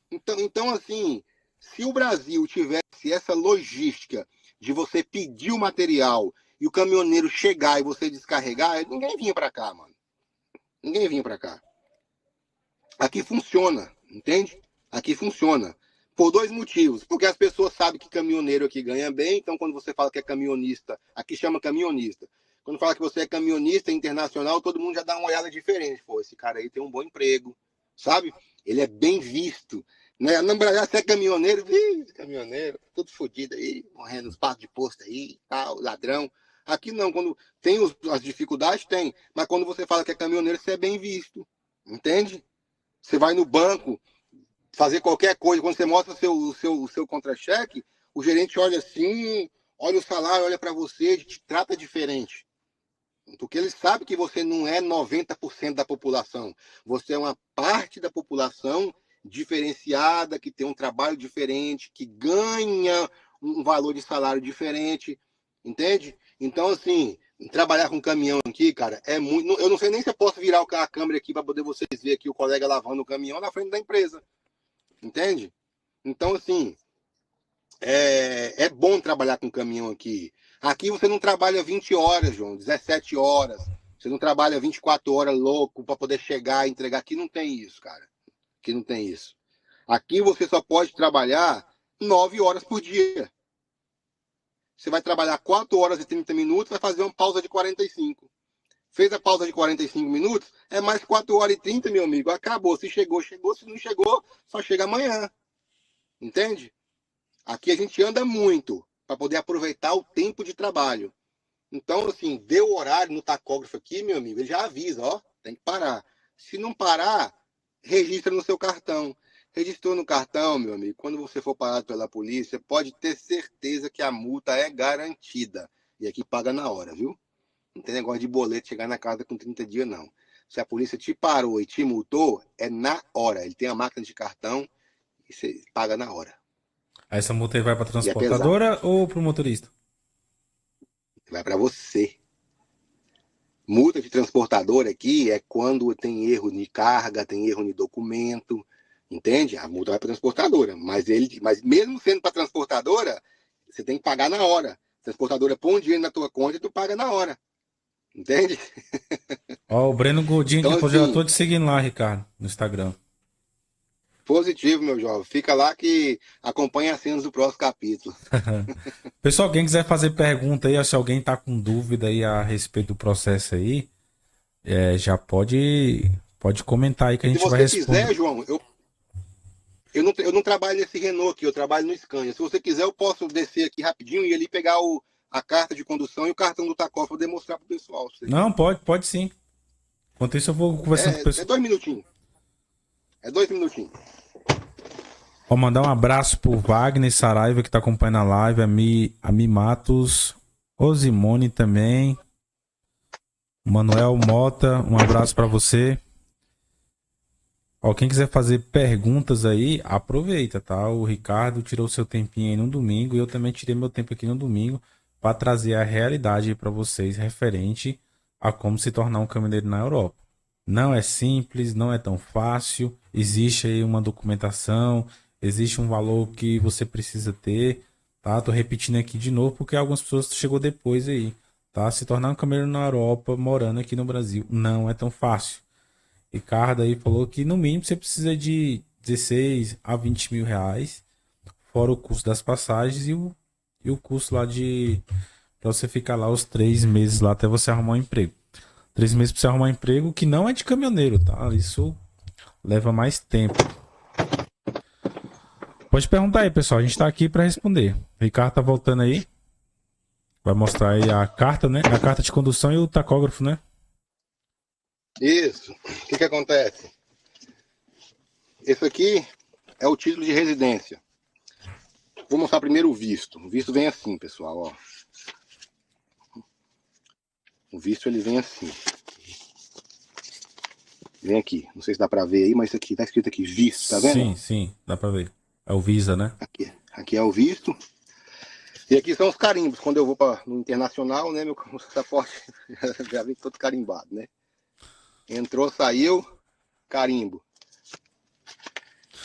Então, assim, se o Brasil tivesse essa logística de você pedir o material e o caminhoneiro chegar e você descarregar, ninguém vinha para cá, mano. Ninguém vinha para cá. Aqui funciona, entende? Aqui funciona. Por dois motivos. Porque as pessoas sabem que caminhoneiro aqui ganha bem, então quando você fala que é caminhonista, aqui chama caminhonista. Quando fala que você é caminhonista internacional, todo mundo já dá uma olhada diferente. Pô, esse cara aí tem um bom emprego, sabe? Ele é bem visto. Né? No Brasil, você é caminhoneiro, caminhoneiro, tudo fodido aí, morrendo nos passos de posto aí, tal, ladrão. Aqui não, quando tem as dificuldades, tem. Mas quando você fala que é caminhoneiro, você é bem visto. Entende? Você vai no banco fazer qualquer coisa, quando você mostra o seu contra-cheque, o gerente olha assim, olha o salário, olha para você, te trata diferente. Porque ele sabe que você não é 90% da população. Você é uma parte da população diferenciada, que tem um trabalho diferente, que ganha um valor de salário diferente. Entende? Então, assim, trabalhar com caminhão aqui, cara, é muito. Eu não sei nem se eu posso virar a câmera aqui para poder vocês verem aqui o colega lavando o caminhão na frente da empresa. Entende? Então, assim, é bom trabalhar com caminhão aqui. Aqui você não trabalha 20 horas, João, 17 horas. Você não trabalha 24 horas louco para poder chegar e entregar. Aqui não tem isso, cara. Aqui não tem isso. Aqui você só pode trabalhar 9 horas por dia. Você vai trabalhar 4 horas e 30 minutos, vai fazer uma pausa de 45. Fez a pausa de 45 minutos, é mais 4 horas e 30, meu amigo. Acabou. Se chegou, chegou. Se não chegou, só chega amanhã. Entende? Aqui a gente anda muito para poder aproveitar o tempo de trabalho. Então, assim, deu horário no tacógrafo aqui, meu amigo, ele já avisa, ó, tem que parar. Se não parar, registra no seu cartão. Registrou no cartão, meu amigo, quando você for parado pela polícia, pode ter certeza que a multa é garantida. E aqui paga na hora, viu? Não tem negócio de boleto chegar na casa com 30 dias, não. Se a polícia te parou e te multou, é na hora. Ele tem a máquina de cartão e você paga na hora. Aí essa multa aí vai pra E é pesado. transportadora ou pro motorista? Vai para você. Multa de transportador aqui é quando tem erro de carga, tem erro de documento, entende? A multa vai para transportadora, mas mesmo sendo para transportadora, você tem que pagar na hora. A transportadora põe um dinheiro na tua conta e tu paga na hora, entende? Ó, o Breno Godinho Então aqui falou, já tô assim, te seguindo lá, Ricardo, no Instagram. positivo, meu jovem. Fica lá que acompanha as cenas do próximo capítulo. Pessoal, quem quiser fazer pergunta aí, ou se alguém tá com dúvida aí a respeito do processo aí, já pode comentar aí que a Se gente vai você responder. quiser, João, eu não trabalho nesse Renault aqui, eu trabalho no Scania. Se você quiser, eu posso descer aqui rapidinho e ali pegar a carta de condução e o cartão do Tacoff para demonstrar pro pessoal. Não, pode sim. Enquanto isso, eu vou conversando com o É pessoal. 2 minutinhos. É 2 minutinhos. Vou mandar um abraço pro Wagner Saraiva, que tá acompanhando a live, a Mi Matos, Osimone também, Manuel Mota, um abraço pra você. Ó, quem quiser fazer perguntas aí, aproveita, tá? O Ricardo tirou seu tempinho aí no domingo e eu também tirei meu tempo aqui no domingo para trazer a realidade para vocês referente a como se tornar um caminhoneiro na Europa. Não é simples, não é tão fácil, existe aí uma documentação, existe um valor que você precisa ter, tá? Tô repetindo aqui de novo porque algumas pessoas chegou depois aí, tá? Se tornar um caminhoneiro na Europa, morando aqui no Brasil, não é tão fácil. Ricardo aí falou que no mínimo você precisa de 16 a 20 mil reais, fora o custo das passagens e o custo lá de pra você ficar lá os 3 meses lá até você arrumar um emprego. 3 meses pra você arrumar um emprego que não é de caminhoneiro, tá? Isso leva mais tempo. Pode perguntar aí, pessoal. A gente tá aqui para responder. O Ricardo tá voltando aí. Vai mostrar aí a carta, né? A carta de condução e o tacógrafo, né? Isso. O que acontece? Esse aqui é o título de residência. Vou mostrar primeiro o visto. O visto vem assim, pessoal, ó. O visto ele vem assim. Vem aqui. Não sei se dá pra ver aí, mas isso aqui tá escrito aqui, visto, tá vendo? Sim, dá pra ver. É o Visa, né? Aqui é o visto. E aqui são os carimbos. Quando eu vou no internacional, né, meu passaporte já vem todo carimbado, né? Entrou, saiu, carimbo.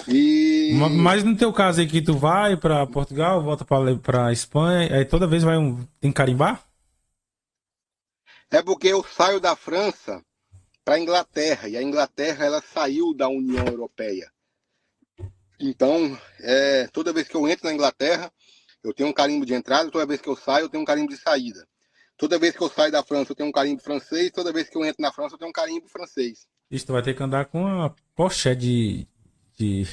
E Mas no teu caso aí que tu vai pra Portugal, volta pra Espanha, aí toda vez tem que carimbar? é porque eu saio da França para a Inglaterra, e a Inglaterra ela saiu da União Europeia. Então, toda vez que eu entro na Inglaterra, eu tenho um carimbo de entrada, toda vez que eu saio, eu tenho um carimbo de saída. Toda vez que eu saio da França, eu tenho um carimbo francês, toda vez que eu entro na França, eu tenho um carimbo francês. Isso, tu vai ter que andar com uma pochete de,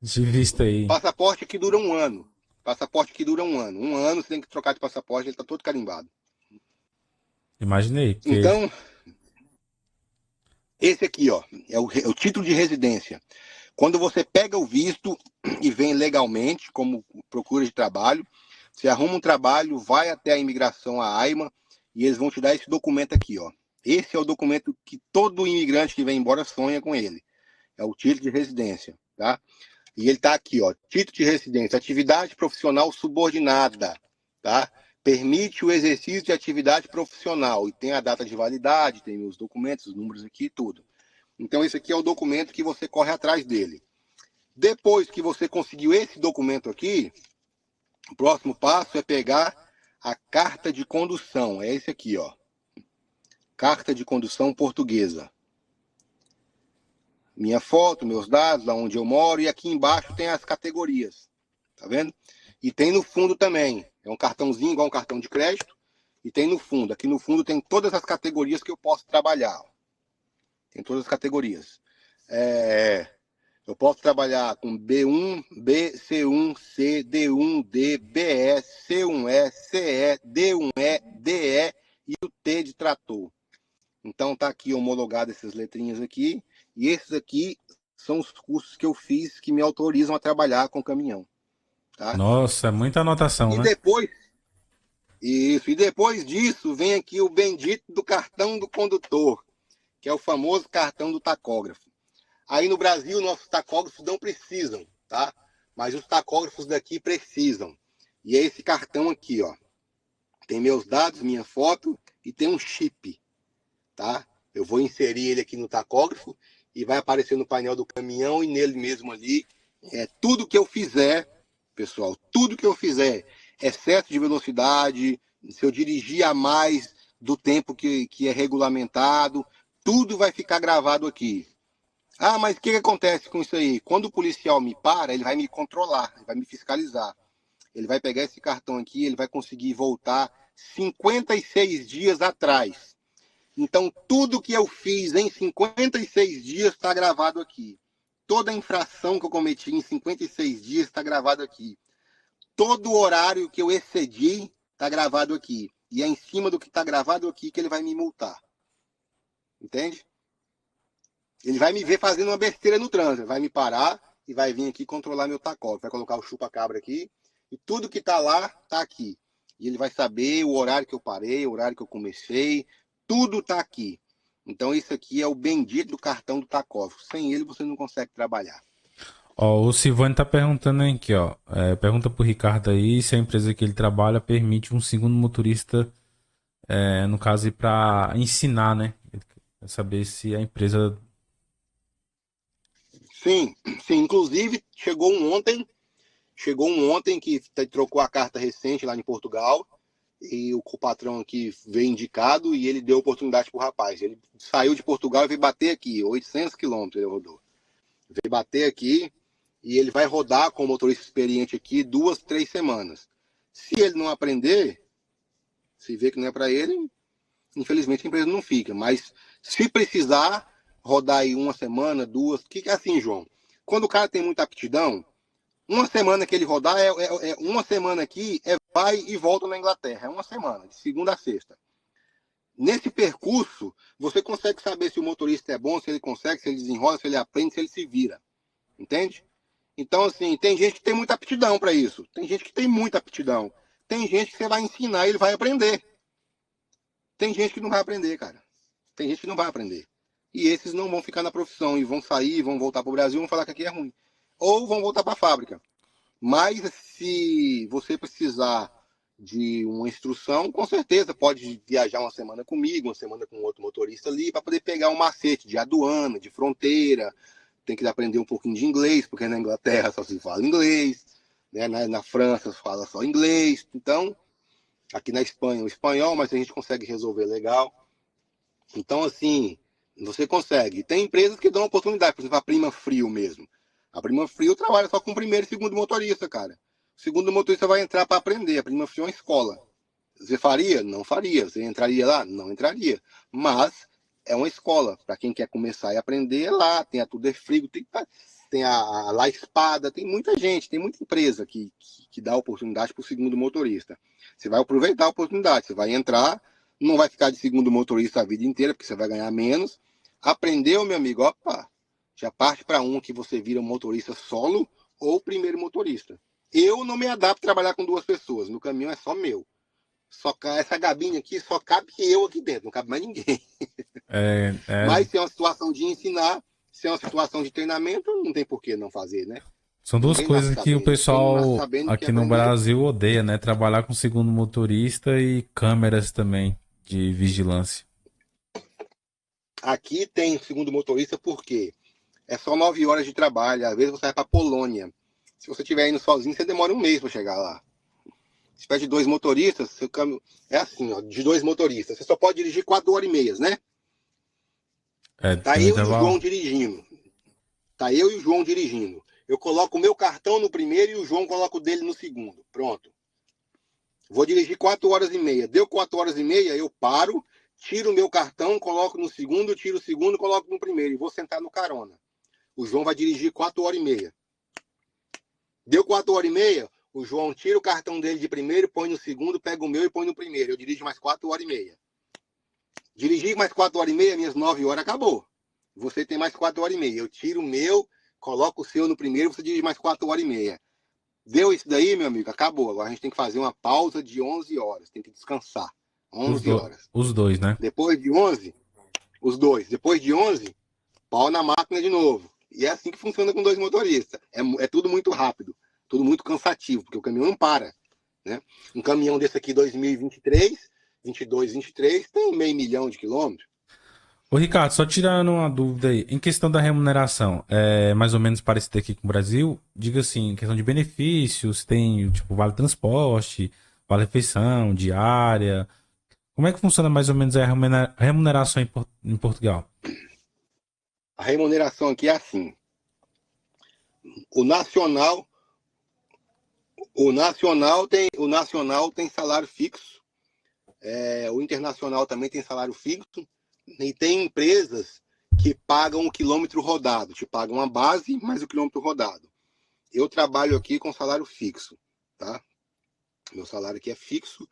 de vista aí. Passaporte que dura um ano. Passaporte que dura um ano. Um ano você tem que trocar de passaporte, ele está todo carimbado. Imaginei, porque. Então, esse aqui, ó, é o título de residência. Quando você pega o visto e vem legalmente, como procura de trabalho, você arruma um trabalho, vai até a imigração, a AIMA, e eles vão te dar esse documento aqui, ó. Esse é o documento que todo imigrante que vem embora sonha com ele. É o título de residência, tá? E ele tá aqui, ó. Título de residência, atividade profissional subordinada, tá? Permite o exercício de atividade profissional. E tem a data de validade, tem os documentos, os números aqui e tudo. Então, esse aqui é o documento que você corre atrás dele. Depois que você conseguiu esse documento aqui, o próximo passo é pegar a carta de condução. É esse aqui, ó. Carta de condução portuguesa. Minha foto, meus dados, onde eu moro, e aqui embaixo tem as categorias. Tá vendo? E tem no fundo também. É um cartãozinho igual um cartão de crédito. E tem no fundo. Aqui no fundo tem todas as categorias que eu posso trabalhar. Tem todas as categorias. Eu posso trabalhar com B1, B, C1, C, D1, D, BE, C1E, CE, D1E, DE e o T de trator. Então tá aqui homologado essas letrinhas aqui. E esses aqui são os cursos que eu fiz que me autorizam a trabalhar com caminhão. Tá? Nossa, é muita anotação, E né? depois, Isso. E depois disso, vem aqui o bendito do cartão do condutor, que é o famoso cartão do tacógrafo. Aí no Brasil, nossos tacógrafos não precisam, tá? Mas os tacógrafos daqui precisam. E é esse cartão aqui, ó. Tem meus dados, minha foto e tem um chip, tá? Eu vou inserir ele aqui no tacógrafo e vai aparecer no painel do caminhão e nele mesmo ali. Tudo que eu fizer, pessoal, tudo que eu fizer, excesso de velocidade, se eu dirigir a mais do tempo que é regulamentado, tudo vai ficar gravado aqui. Ah, mas o que acontece com isso aí? Quando o policial me para, ele vai me controlar, ele vai me fiscalizar. Ele vai pegar esse cartão aqui, ele vai conseguir voltar 56 dias atrás. Então, tudo que eu fiz em 56 dias está gravado aqui. Toda a infração que eu cometi em 56 dias está gravado aqui. Todo o horário que eu excedi está gravado aqui. E é em cima do que está gravado aqui que ele vai me multar. Entende? Ele vai me ver fazendo uma besteira no trânsito. Vai me parar e vai vir aqui controlar meu tacógrafo. Vai colocar o chupa-cabra aqui. E tudo que está lá, está aqui. E ele vai saber o horário que eu parei, o horário que eu comecei. Tudo está aqui. Então, isso aqui é o bendito do cartão do tacógrafo. Sem ele, você não consegue trabalhar. Ó, o Silvano tá perguntando aqui, ó. Pergunta pro Ricardo aí se a empresa que ele trabalha permite um segundo motorista, no caso, ir pra ensinar, né? Ele quer saber se a empresa. Sim, sim. Inclusive, chegou um ontem que trocou a carta recente lá em Portugal. E o patrão aqui veio indicado e ele deu oportunidade pro rapaz. Ele saiu de Portugal e veio bater aqui, 800 quilômetros ele rodou. Veio bater aqui e ele vai rodar com o motorista experiente aqui 2, 3 semanas. Se ele não aprender, se vê que não é para ele, infelizmente a empresa não fica. Mas se precisar rodar aí 1 semana, 2, que é assim, João? Quando o cara tem muita aptidão, 1 semana que ele rodar, 1 semana aqui, vai e volta na Inglaterra. É 1 semana, de segunda a sexta. Nesse percurso, você consegue saber se o motorista é bom, se ele consegue, se ele desenrola, se ele aprende, se ele se vira. Entende? Então, assim, tem gente que tem muita aptidão para isso. Tem gente que tem muita aptidão. Tem gente que você vai ensinar e ele vai aprender. Tem gente que não vai aprender, cara. Tem gente que não vai aprender. E esses não vão ficar na profissão e vão sair, vão voltar para o Brasil e vão falar que aqui é ruim. Ou vão voltar para a fábrica. Mas se você precisar de uma instrução, com certeza pode viajar 1 semana comigo, 1 semana com outro motorista ali, para poder pegar um macete de aduana, de fronteira. Tem que aprender um pouquinho de inglês, porque na Inglaterra só se fala inglês, né? Na França se fala só inglês. Então, aqui na Espanha o espanhol, mas a gente consegue resolver legal. Então, assim, você consegue. Tem empresas que dão oportunidade, por exemplo, a Prima Frio mesmo. A Prima Frio trabalha só com o primeiro e segundo motorista, cara. O segundo motorista vai entrar para aprender. A Prima Frio é uma escola. Você faria? Não faria. Você entraria lá? Não entraria. Mas é uma escola. Para quem quer começar e aprender, é lá. Tem a Tudo Frio, tem a La Espada, tem muita gente, tem muita empresa que dá oportunidade para o segundo motorista. Você vai aproveitar a oportunidade. Você vai entrar, não vai ficar de segundo motorista a vida inteira, porque você vai ganhar menos. Aprendeu, meu amigo? Opa! Já parte para um que você vira um motorista solo ou primeiro motorista. Eu não me adapto a trabalhar com 2 pessoas. No caminhão é só meu. Essa gabinha aqui só cabe eu aqui dentro, não cabe mais ninguém. Mas se é uma situação de ensinar, se é uma situação de treinamento, não tem por que não fazer, né? São duas Ninguém nasce coisas que o sabendo. Quem não nasce pessoal sabendo que aqui no aprender. Brasil odeia, né? Trabalhar com segundo motorista e câmeras também de vigilância. Aqui tem segundo motorista porque é só 9 horas de trabalho. Às vezes você vai para Polônia. Se você estiver indo sozinho, você demora 1 mês para chegar lá. Se tiver de 2 motoristas, seu câmbio é assim, ó, de 2 motoristas. Você só pode dirigir 4 horas e meia, né? Tá Tem um eu e o intervalo. João dirigindo. Tá eu e o João dirigindo. Eu coloco o meu cartão no primeiro e o João coloca o dele no segundo. Pronto. Vou dirigir 4 horas e meia. Deu 4 horas e meia, eu paro, tiro o meu cartão, coloco no segundo, tiro o segundo, coloco no primeiro e vou sentar no carona. O João vai dirigir 4 horas e meia. Deu 4 horas e meia, o João tira o cartão dele de primeiro, põe no segundo, pega o meu e põe no primeiro. Eu dirijo mais 4 horas e meia. Dirigir mais 4 horas e meia, minhas 9 horas acabou. Você tem mais 4 horas e meia. Eu tiro o meu, coloco o seu no primeiro, você dirige mais 4 horas e meia. Deu isso daí, meu amigo, acabou. Agora a gente tem que fazer uma pausa de 11 horas, tem que descansar. Os, 11 do... horas. Os dois, né? Depois de 11, os dois. Depois de 11, pau na máquina de novo. E é assim que funciona com dois motoristas. É tudo muito rápido, tudo muito cansativo, porque o caminhão não para. Né? Um caminhão desse aqui, 2023, 22, 23, tem 500 mil de quilômetros. Ô, Ricardo, só tirando uma dúvida aí. Em questão da remuneração, é mais ou menos parecido aqui com o Brasil? Diga assim, em questão de benefícios, tem, tipo, vale transporte, vale refeição, diária. Como é que funciona mais ou menos a remuneração em Portugal? A remuneração aqui é assim. O nacional, o nacional tem salário fixo. O internacional também tem salário fixo. E tem empresas que pagam o quilômetro rodado, te pagam a base mais o quilômetro rodado. Eu trabalho aqui com salário fixo, tá? Meu salário aqui é fixo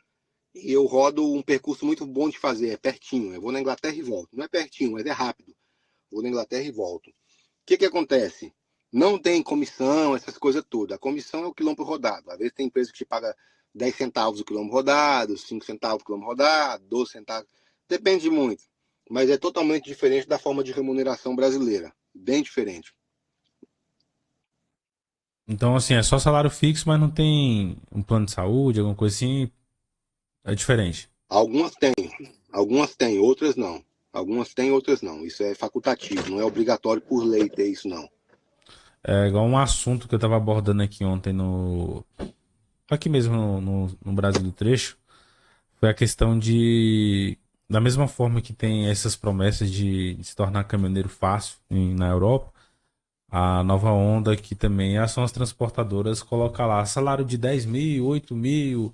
e eu rodo um percurso muito bom de fazer, é pertinho. Eu vou na Inglaterra e volto. Não é pertinho, mas é rápido. Vou na Inglaterra e volto. O que acontece? Não tem comissão, essas coisas todas. A comissão é o quilômetro rodado. Às vezes tem empresa que te paga 10 centavos o quilômetro rodado, 5 centavos o quilômetro rodado, 12 centavos. Depende muito. Mas é totalmente diferente da forma de remuneração brasileira. Bem diferente. Então, assim, é só salário fixo, mas não tem um plano de saúde, alguma coisa assim. É diferente. Algumas têm, outras não. Algumas têm, outras não. Isso é facultativo, não é obrigatório por lei ter isso, não. É igual um assunto que eu tava abordando aqui ontem no. Aqui mesmo no Brasil do Trecho. Foi a questão de. Da mesma forma que tem essas promessas de se tornar caminhoneiro fácil na Europa, a nova onda aqui também são as transportadoras colocar lá salário de 10 mil, 8 mil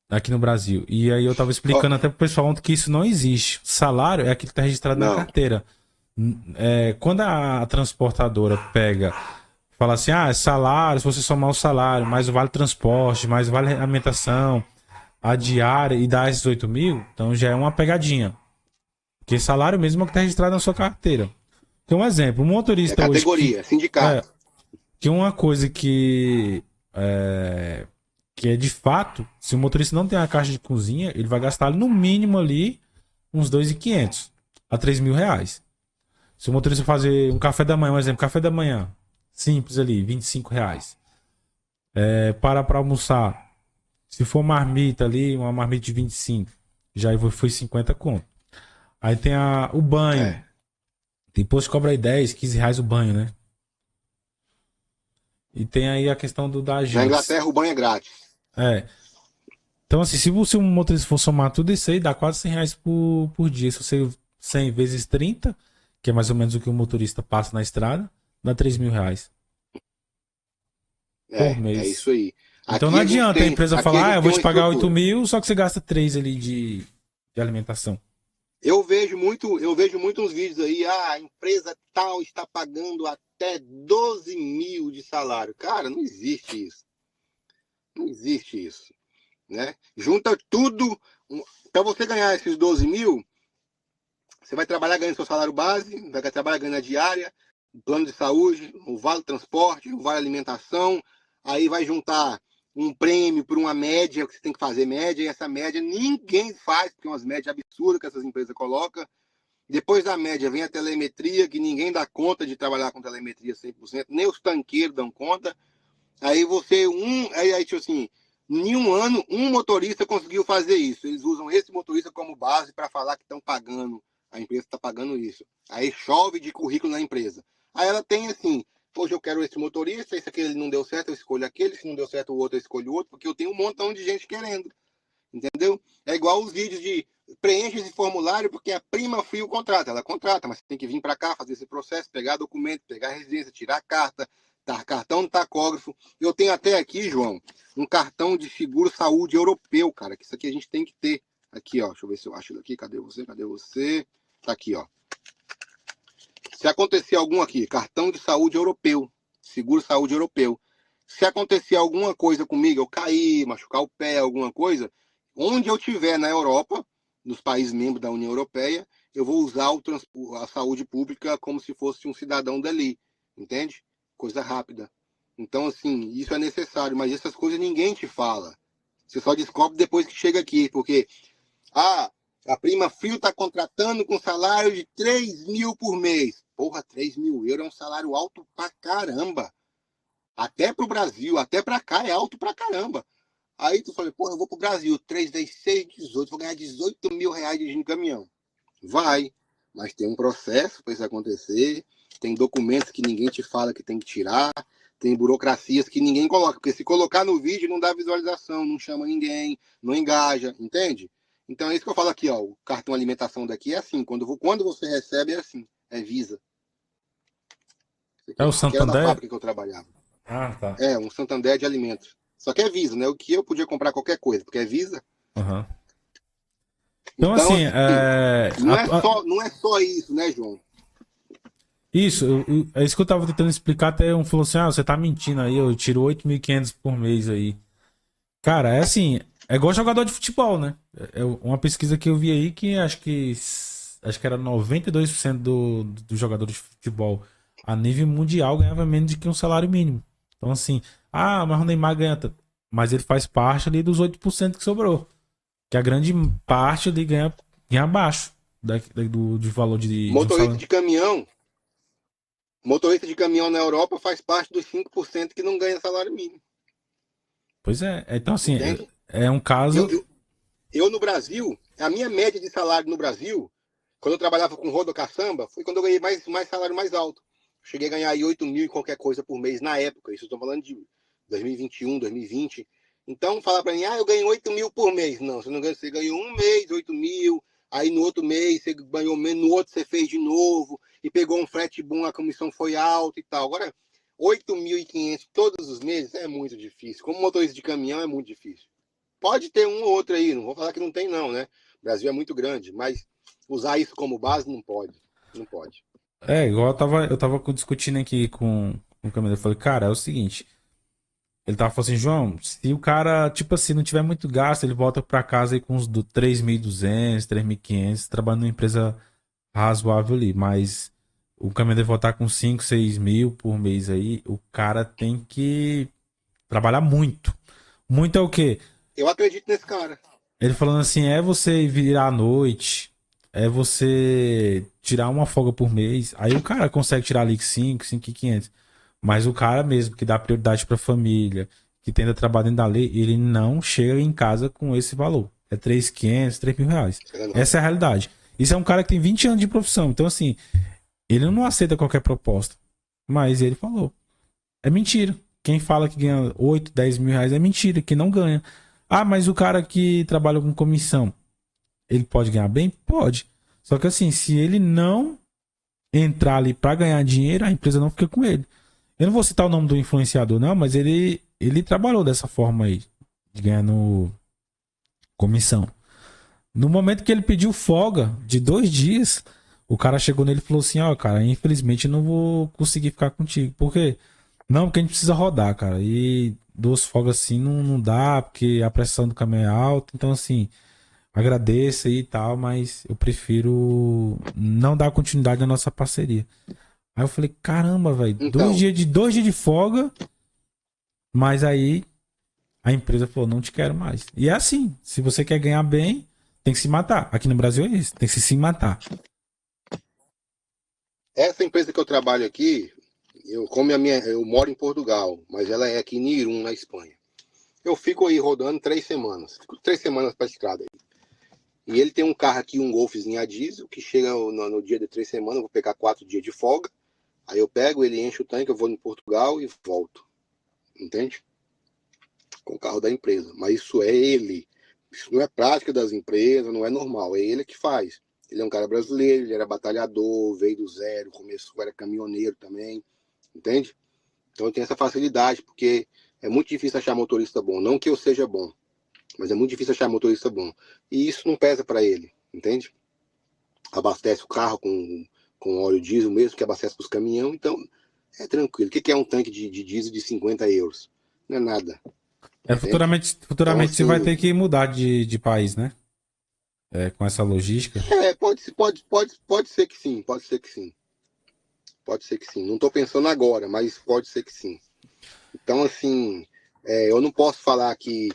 aqui no Brasil. E aí eu tava Ó, explicando até pro pessoal ontem que isso não existe. Salário é aquilo que tá registrado na não. carteira. Quando a transportadora pega, fala assim, é salário, se você somar o salário, mais o vale transporte, mais o vale alimentação, a diária e dá esses 8 mil, então já é uma pegadinha. Porque salário mesmo é o que está registrado na sua carteira. Tem um exemplo, um É motorista hoje categoria, é sindicato. que uma coisa que é de fato, se o motorista não tem uma caixa de cozinha, ele vai gastar no mínimo ali uns 2.500 a 3.000 reais. Se o motorista fazer um café da manhã, um exemplo, café da manhã, simples ali, 25 reais. Para almoçar, se for marmita ali, uma marmita de 25, já foi 50 conto. Aí tem o banho. É. Depois cobra aí 10, 15 reais o banho, né? E tem aí a questão da Na janta. Inglaterra o banho é grátis. É. Então, assim, se você um motorista for somar tudo isso aí, dá quase 100 reais por dia. Se você 100 vezes 30, que é mais ou menos o que o motorista passa na estrada, dá 3.000 reais por É mês. isso aí. Então não adianta a empresa Aqui a falar, gente eu tem vou te uma pagar 8 estrutura. mil, só que você gasta 3 ali de alimentação. Eu vejo muito uns vídeos aí, a empresa tal está pagando até 12 mil de salário. Cara, não existe isso. Não existe isso. Né? Junta tudo. Para você ganhar esses 12 mil, você vai trabalhar ganhando seu salário base, vai trabalhar ganhando a diária, o plano de saúde, o vale transporte, o vale alimentação, aí vai juntar um prêmio por uma média, que você tem que fazer média, e essa média ninguém faz, porque é umas médias absurdas que essas empresas colocam. Depois da média vem a telemetria, que ninguém dá conta de trabalhar com telemetria 100%, nem os tanqueiros dão conta. Aí tipo assim, em um ano, um motorista conseguiu fazer isso. Eles usam esse motorista como base para falar que estão pagando, a empresa está pagando isso. Aí chove de currículo na empresa. Aí ela tem assim, hoje eu quero esse motorista, esse aqui ele não deu certo, eu escolho aquele, se não deu certo o outro, eu escolho o outro, porque eu tenho um montão de gente querendo. Entendeu? É igual os vídeos de preenche esse formulário porque a prima frio contrata. Ela contrata, mas você tem que vir para cá fazer esse processo, pegar documento, pegar residência, tirar carta, dar cartão de tacógrafo. Eu tenho até aqui, João, um cartão de seguro saúde europeu, cara, que isso aqui a gente tem que ter. Aqui, ó, deixa eu ver se eu acho aqui. Cadê você? Cadê você? Tá aqui, ó. Se acontecer algum aqui, cartão de saúde europeu, seguro saúde europeu. Se acontecer alguma coisa comigo, eu cair, machucar o pé, alguma coisa, onde eu estiver na Europa, nos países membros da União Europeia, eu vou usar a saúde pública como se fosse um cidadão dali, entende? Coisa rápida. Então, assim, isso é necessário, mas essas coisas ninguém te fala. Você só descobre depois que chega aqui, porque, ah, a Prima Frio está contratando com salário de 3 mil por mês. Porra, 3 mil euros é um salário alto pra caramba. Até pro Brasil, até pra cá é alto pra caramba. Aí tu fala, porra, eu vou pro Brasil, 3 vezes 6, 18, vou ganhar 18 mil reais dirigindo caminhão. Vai, mas tem um processo para isso acontecer, tem documentos que ninguém te fala que tem que tirar, tem burocracias que ninguém coloca, porque se colocar no vídeo não dá visualização, não chama ninguém, não engaja, entende? Então é isso que eu falo aqui, ó, o cartão alimentação daqui é assim, quando você recebe é assim, é Visa. É o Isso aqui era da Santander? fábrica que eu trabalhava. Ah, tá. É, um Santander de alimentos. Só que é Visa, né? O que eu podia comprar qualquer coisa, porque é Visa. Uhum. Então, Então, assim, assim, não é só isso, né, João? isso, é isso que eu tava tentando explicar. Até um falou assim: ah, você tá mentindo aí, eu tiro 8.500 por mês aí. Cara, é assim, é igual jogador de futebol, né? É uma pesquisa que eu vi aí que acho que era 92% dos jogadores de futebol a nível mundial ganhava menos de que um salário mínimo. Então, assim, ah, mas o Neymar ganha tanto. Mas ele faz parte ali dos 8% que sobrou. Que a grande parte ali ganha abaixo de valor de um Motorista salário. de caminhão, motorista de caminhão na Europa faz parte dos 5% que não ganha salário mínimo, Pois é. Então, assim, entende? é um Eu, caso. eu, eu no Brasil, a minha média de salário no Brasil, quando eu trabalhava com rodo caçamba, foi quando eu ganhei mais salário mais alto. Cheguei a ganhar aí 8 mil e qualquer coisa por mês na época. Isso eu estou falando de 2021, 2020. Então, falar para mim, ah, eu ganho 8 mil por mês. Não, você não ganha, você ganhou um mês 8 mil, aí no outro mês você ganhou menos, no outro você fez de novo, e pegou um frete bom, a comissão foi alta e tal. Agora, 8.500 todos os meses é muito difícil. Como motorista de caminhão é muito difícil. Pode ter um ou outro aí, não vou falar que não tem não, né? O Brasil é muito grande, mas usar isso como base não pode. Não pode. Igual eu tava discutindo aqui com o Camilo. Eu falei, cara, é o seguinte. Ele tava falando assim, João, se o cara, tipo assim, não tiver muito gasto, ele volta pra casa aí com uns 3.200, 3.500, trabalhando numa empresa razoável ali. Mas o caminho deve voltar com 5, 6 mil por mês aí. O cara tem que trabalhar muito. Muito é o quê? Eu acredito nesse cara. Ele falando assim, é você virar à noite, é você tirar uma folga por mês. Aí o cara consegue tirar ali 5, 5.500. Mas o cara mesmo que dá prioridade pra família, que tenta trabalhar dentro da lei, ele não chega em casa com esse valor. É 3.500, 3.000 reais. É, não. Essa é a realidade. Isso é um cara que tem 20 anos de profissão. Então, assim, ele não aceita qualquer proposta. Mas ele falou. É mentira. Quem fala que ganha 8, 10 mil reais é mentira, que não ganha. Ah, mas o cara que trabalha com comissão, ele pode ganhar bem? Pode. Só que assim, se ele não entrar ali pra ganhar dinheiro, a empresa não fica com ele. Eu não vou citar o nome do influenciador, não, mas ele trabalhou dessa forma aí, de ganhando comissão. No momento que ele pediu folga de 2 dias, o cara chegou nele e falou assim: ó, cara, infelizmente eu não vou conseguir ficar contigo. Por quê? Não, porque a gente precisa rodar, cara. E 2 folgas assim não dá, porque a pressão do caminhão é alta. Então, assim, agradeço aí e tal, mas eu prefiro não dar continuidade à nossa parceria. Aí eu falei, caramba, velho, dois Então, dias de 2 dias de folga, mas aí a empresa falou, não te quero mais. E é assim, se você quer ganhar bem, tem que se matar. Aqui no Brasil é isso, tem que se matar. essa empresa que eu trabalho aqui, eu moro em Portugal, mas ela é aqui em Irum, na Espanha. Eu fico aí rodando 3 semanas. Fico 3 semanas para estrada aí. E ele tem um carro aqui, um Golfzinho a diesel, que chega no dia de 3 semanas, eu vou pegar 4 dias de folga. Aí eu pego, ele enche o tanque, eu vou em Portugal e volto. Entende? Com o carro da empresa. Mas isso é ele. Isso não é prática das empresas, não é normal. É ele que faz. Ele é um cara brasileiro, ele era batalhador, veio do zero, começou, era caminhoneiro também. Entende? Então eu tenho essa facilidade, porque é muito difícil achar motorista bom. Não que eu seja bom, mas é muito difícil achar motorista bom. E isso não pesa para ele, entende? Abastece o carro com óleo diesel mesmo, que abastece para os caminhões, então é tranquilo. O que é um tanque de diesel de 50 euros? Não é nada, entende? Futuramente, Então, futuramente você vai assim, ter que mudar de país, né? Com essa logística. pode ser que sim, pode ser que sim. Pode ser que sim. Não estou pensando agora, mas pode ser que sim. Então, assim, eu não posso falar que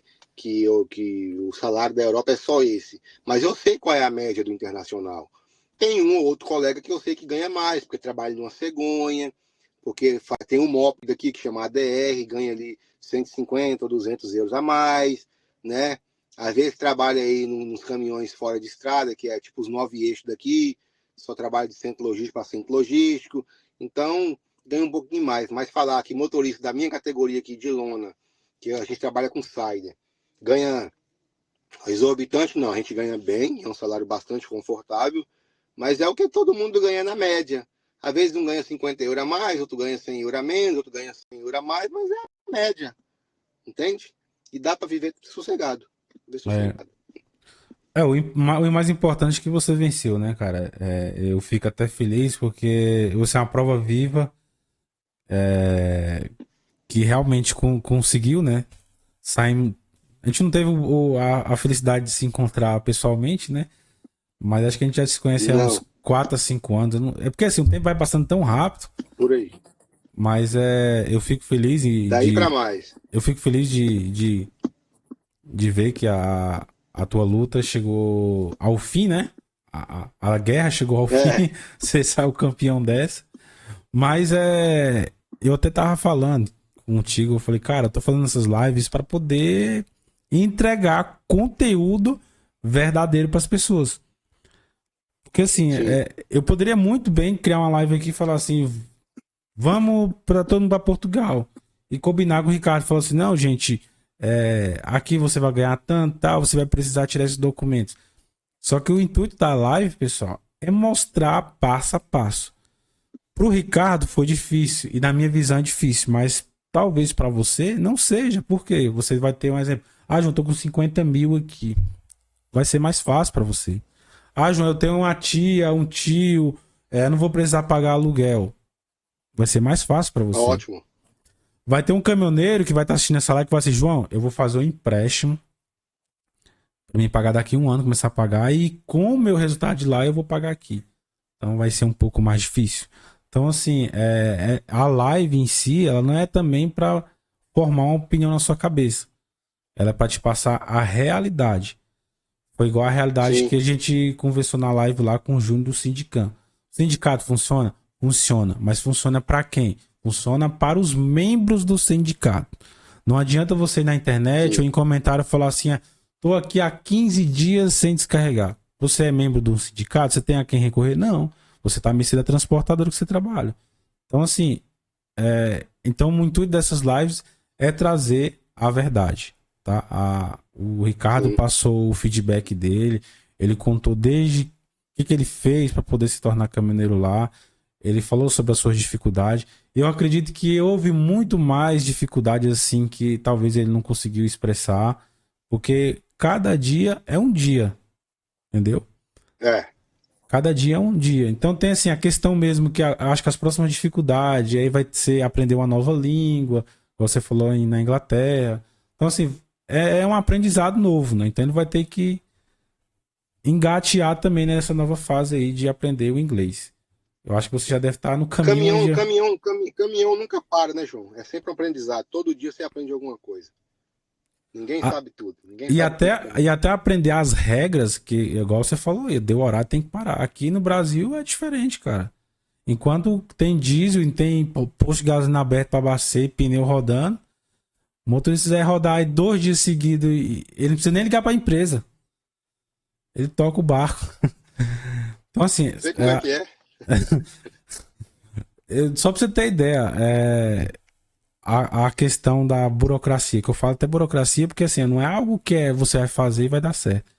o salário da Europa é só esse, mas eu sei qual é a média do internacional. Tem um ou outro colega que eu sei que ganha mais, porque trabalha numa cegonha, porque tem um MOP daqui que chama ADR, ganha ali 150 ou 200 euros a mais, né? Às vezes trabalha aí nos caminhões fora de estrada, que é tipo os 9 eixos daqui, só trabalha de centro logístico para centro logístico. Então, ganha um pouquinho mais. Mas falar que motorista da minha categoria aqui de lona, que a gente trabalha com Sider, ganha exorbitante, não. A gente ganha bem, é um salário bastante confortável, mas é o que todo mundo ganha na média. Às vezes um ganha 50 euros a mais, outro ganha 100 euros a menos, outro ganha 100 euros a mais, mas é a média, entende? E dá para viver sossegado. É, o mais importante é que você venceu, né, cara? Eu fico até feliz porque você é uma prova viva que realmente conseguiu, né? Sair. A gente não teve a felicidade de se encontrar pessoalmente, né? Mas acho que a gente já se conhece há uns Não, 4 a 5 anos. É porque assim, o tempo vai passando tão rápido, por aí. mas eu fico feliz Daí para mais. eu fico feliz de ver que a tua luta chegou ao fim, né? A guerra chegou ao É, fim, você saiu campeão dessa. Mas eu até tava falando contigo, eu falei, cara, eu tô fazendo essas lives para poder entregar conteúdo verdadeiro para as pessoas. Porque assim, sim, eu poderia muito bem criar uma live aqui e falar assim, vamos para todo mundo para Portugal. E combinar com o Ricardo, falar assim, não, gente, aqui você vai ganhar tanto, tal, você vai precisar tirar esses documentos. Só que o intuito da live, pessoal, é mostrar passo a passo. Pro Ricardo foi difícil, e na minha visão é difícil, mas talvez para você não seja, porque você vai ter um exemplo. Ah, João, tô com 50 mil aqui. Vai ser mais fácil para você. Ah, João, eu tenho uma tia, um tio, não vou precisar pagar aluguel. Vai ser mais fácil para você. ótimo. Vai ter um caminhoneiro que vai estar assistindo essa live que vai dizer, João, eu vou fazer um empréstimo para me pagar daqui 1 ano, começar a pagar, e com o meu resultado de lá eu vou pagar aqui. Então vai ser um pouco mais difícil. Então, assim, a live em si, ela não é também para formar uma opinião na sua cabeça. Ela é para te passar a realidade. Foi igual a realidade Sim, que a gente conversou na live lá com o Júnior do Sindicam. O sindicato funciona? Funciona. Mas funciona para quem? Funciona para os membros do sindicato. Não adianta você ir na internet ou sim, em comentário falar assim: tô aqui há 15 dias sem descarregar. Você é membro do sindicato? Você tem a quem recorrer? Não. Você está à mercê da transportadora que você trabalha. Então, assim, então o intuito dessas lives é trazer a verdade, tá? O Ricardo sim, passou o feedback dele, ele contou desde o que ele fez para poder se tornar caminhoneiro lá, ele falou sobre as suas dificuldades. Eu acredito que houve muito mais dificuldades assim que talvez ele não conseguiu expressar, porque cada dia é um dia, entendeu? é, Cada dia é um dia. Então tem assim a questão mesmo que acho que as próximas dificuldades aí vai ser aprender uma nova língua, como você falou na Inglaterra. Então assim, é um aprendizado novo, né? Então ele vai ter que engatear também nessa nova fase aí de aprender o inglês. Eu acho que você já deve estar no caminho caminhão, onde caminhão nunca para, né, João? É sempre um aprendizado. Todo dia você aprende alguma coisa. Ninguém a- sabe tudo. Ninguém sabe tudo de e caminhão. até aprender as regras que igual você falou, deu horário tem que parar. Aqui no Brasil é diferente, cara. Enquanto tem diesel e tem posto de gasolina aberto para abastecer, pneu rodando, o motorista quiser rodar aí 2 dias seguidos, ele não precisa nem ligar para a empresa. Ele toca o barco. Então, assim, Sei como é que é. só para você ter ideia, a questão da burocracia, que eu falo até burocracia, porque assim, não é algo que você vai fazer e vai dar certo.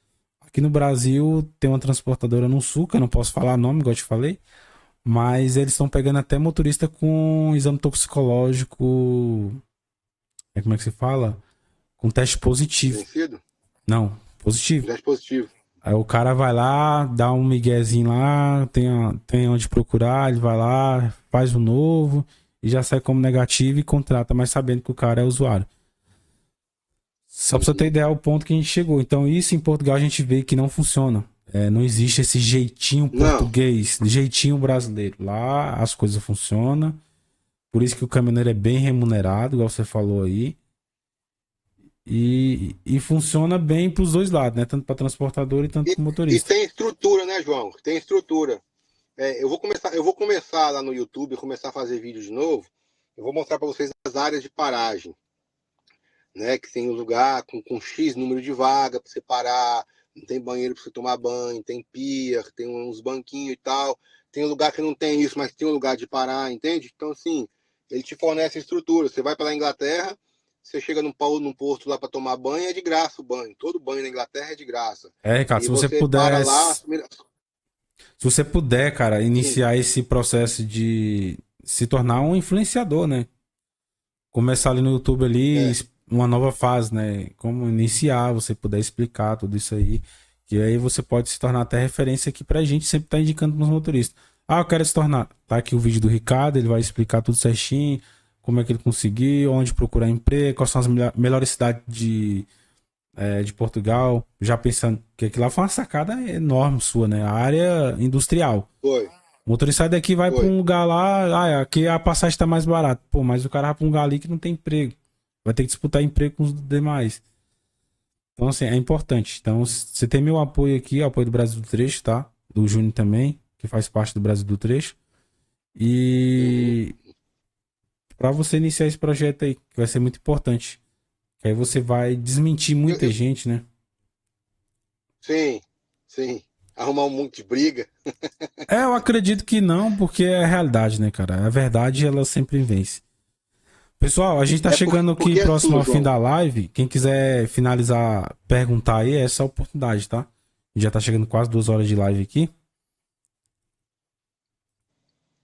Aqui no Brasil tem uma transportadora no sul, que eu não posso falar nome, igual eu te falei, mas eles estão pegando até motorista com exame toxicológico. Como é que se fala? Com teste positivo. Vencido? Não, positivo. Já é positivo. Aí o cara vai lá, dá um miguezinho lá, tem onde procurar, ele vai lá, faz o novo e já sai como negativo e contrata, mas sabendo que o cara é usuário. Só pra você ter Uhum. ideia o ponto que a gente chegou. Então, isso em Portugal a gente vê que não funciona. Não existe esse jeitinho Não, português, jeitinho brasileiro. Lá as coisas funcionam. Por isso que o caminhoneiro é bem remunerado, igual você falou aí. E funciona bem para os dois lados, né? Tanto para transportador e tanto E, para e motorista. tem estrutura, né, João? Tem estrutura. Eu vou começar lá no YouTube, começar a fazer vídeo de novo. Eu vou mostrar para vocês as áreas de paragem, né? Que tem um lugar com X número de vaga para você parar, não tem banheiro para você tomar banho, tem pia, tem uns banquinhos e tal. Tem um lugar que não tem isso, mas tem um lugar de parar, entende? Então, assim, ele te fornece estrutura. Você vai para a Inglaterra, você chega num posto lá para tomar banho, é de graça o banho. Todo banho na Inglaterra é de graça. É, Ricardo, E você para lá. se você puder, cara, Sim, iniciar esse processo de se tornar um influenciador, né? Começar ali no YouTube ali, é, uma nova fase, né? Como iniciar, você puder explicar tudo isso aí. Que aí você pode se tornar até referência aqui pra gente, sempre tá indicando pros motoristas. Ah, eu quero se tornar. Tá aqui o vídeo do Ricardo, ele vai explicar tudo certinho, como é que ele conseguiu, onde procurar emprego, quais são as melhores cidades de Portugal. Já pensando que aquilo lá foi uma sacada enorme sua, né? A área industrial. foi, O motorista sai daqui, vai pra foi. um lugar lá, ah, aqui a passagem tá mais barata. Pô, mas o cara vai pra um lugar ali que não tem emprego. Vai ter que disputar emprego com os demais. Então, assim, é importante. Então, você tem meu apoio aqui, apoio do Brasil do Trecho, tá? Do Júnior também, que faz parte do Brasil do Trecho. Uhum. E pra você iniciar esse projeto aí, que vai ser muito importante. Que aí você vai desmentir Eu- muita eu- gente, né? sim, sim. Arrumar um monte de briga. É, eu acredito que não, porque é a realidade, né, cara? A verdade, ela sempre vence. Pessoal, a gente tá É porque, chegando aqui porque próximo assim, ao fim João, da live. Quem quiser finalizar, perguntar aí, é essa a oportunidade, tá? Já tá chegando quase 2 horas de live aqui.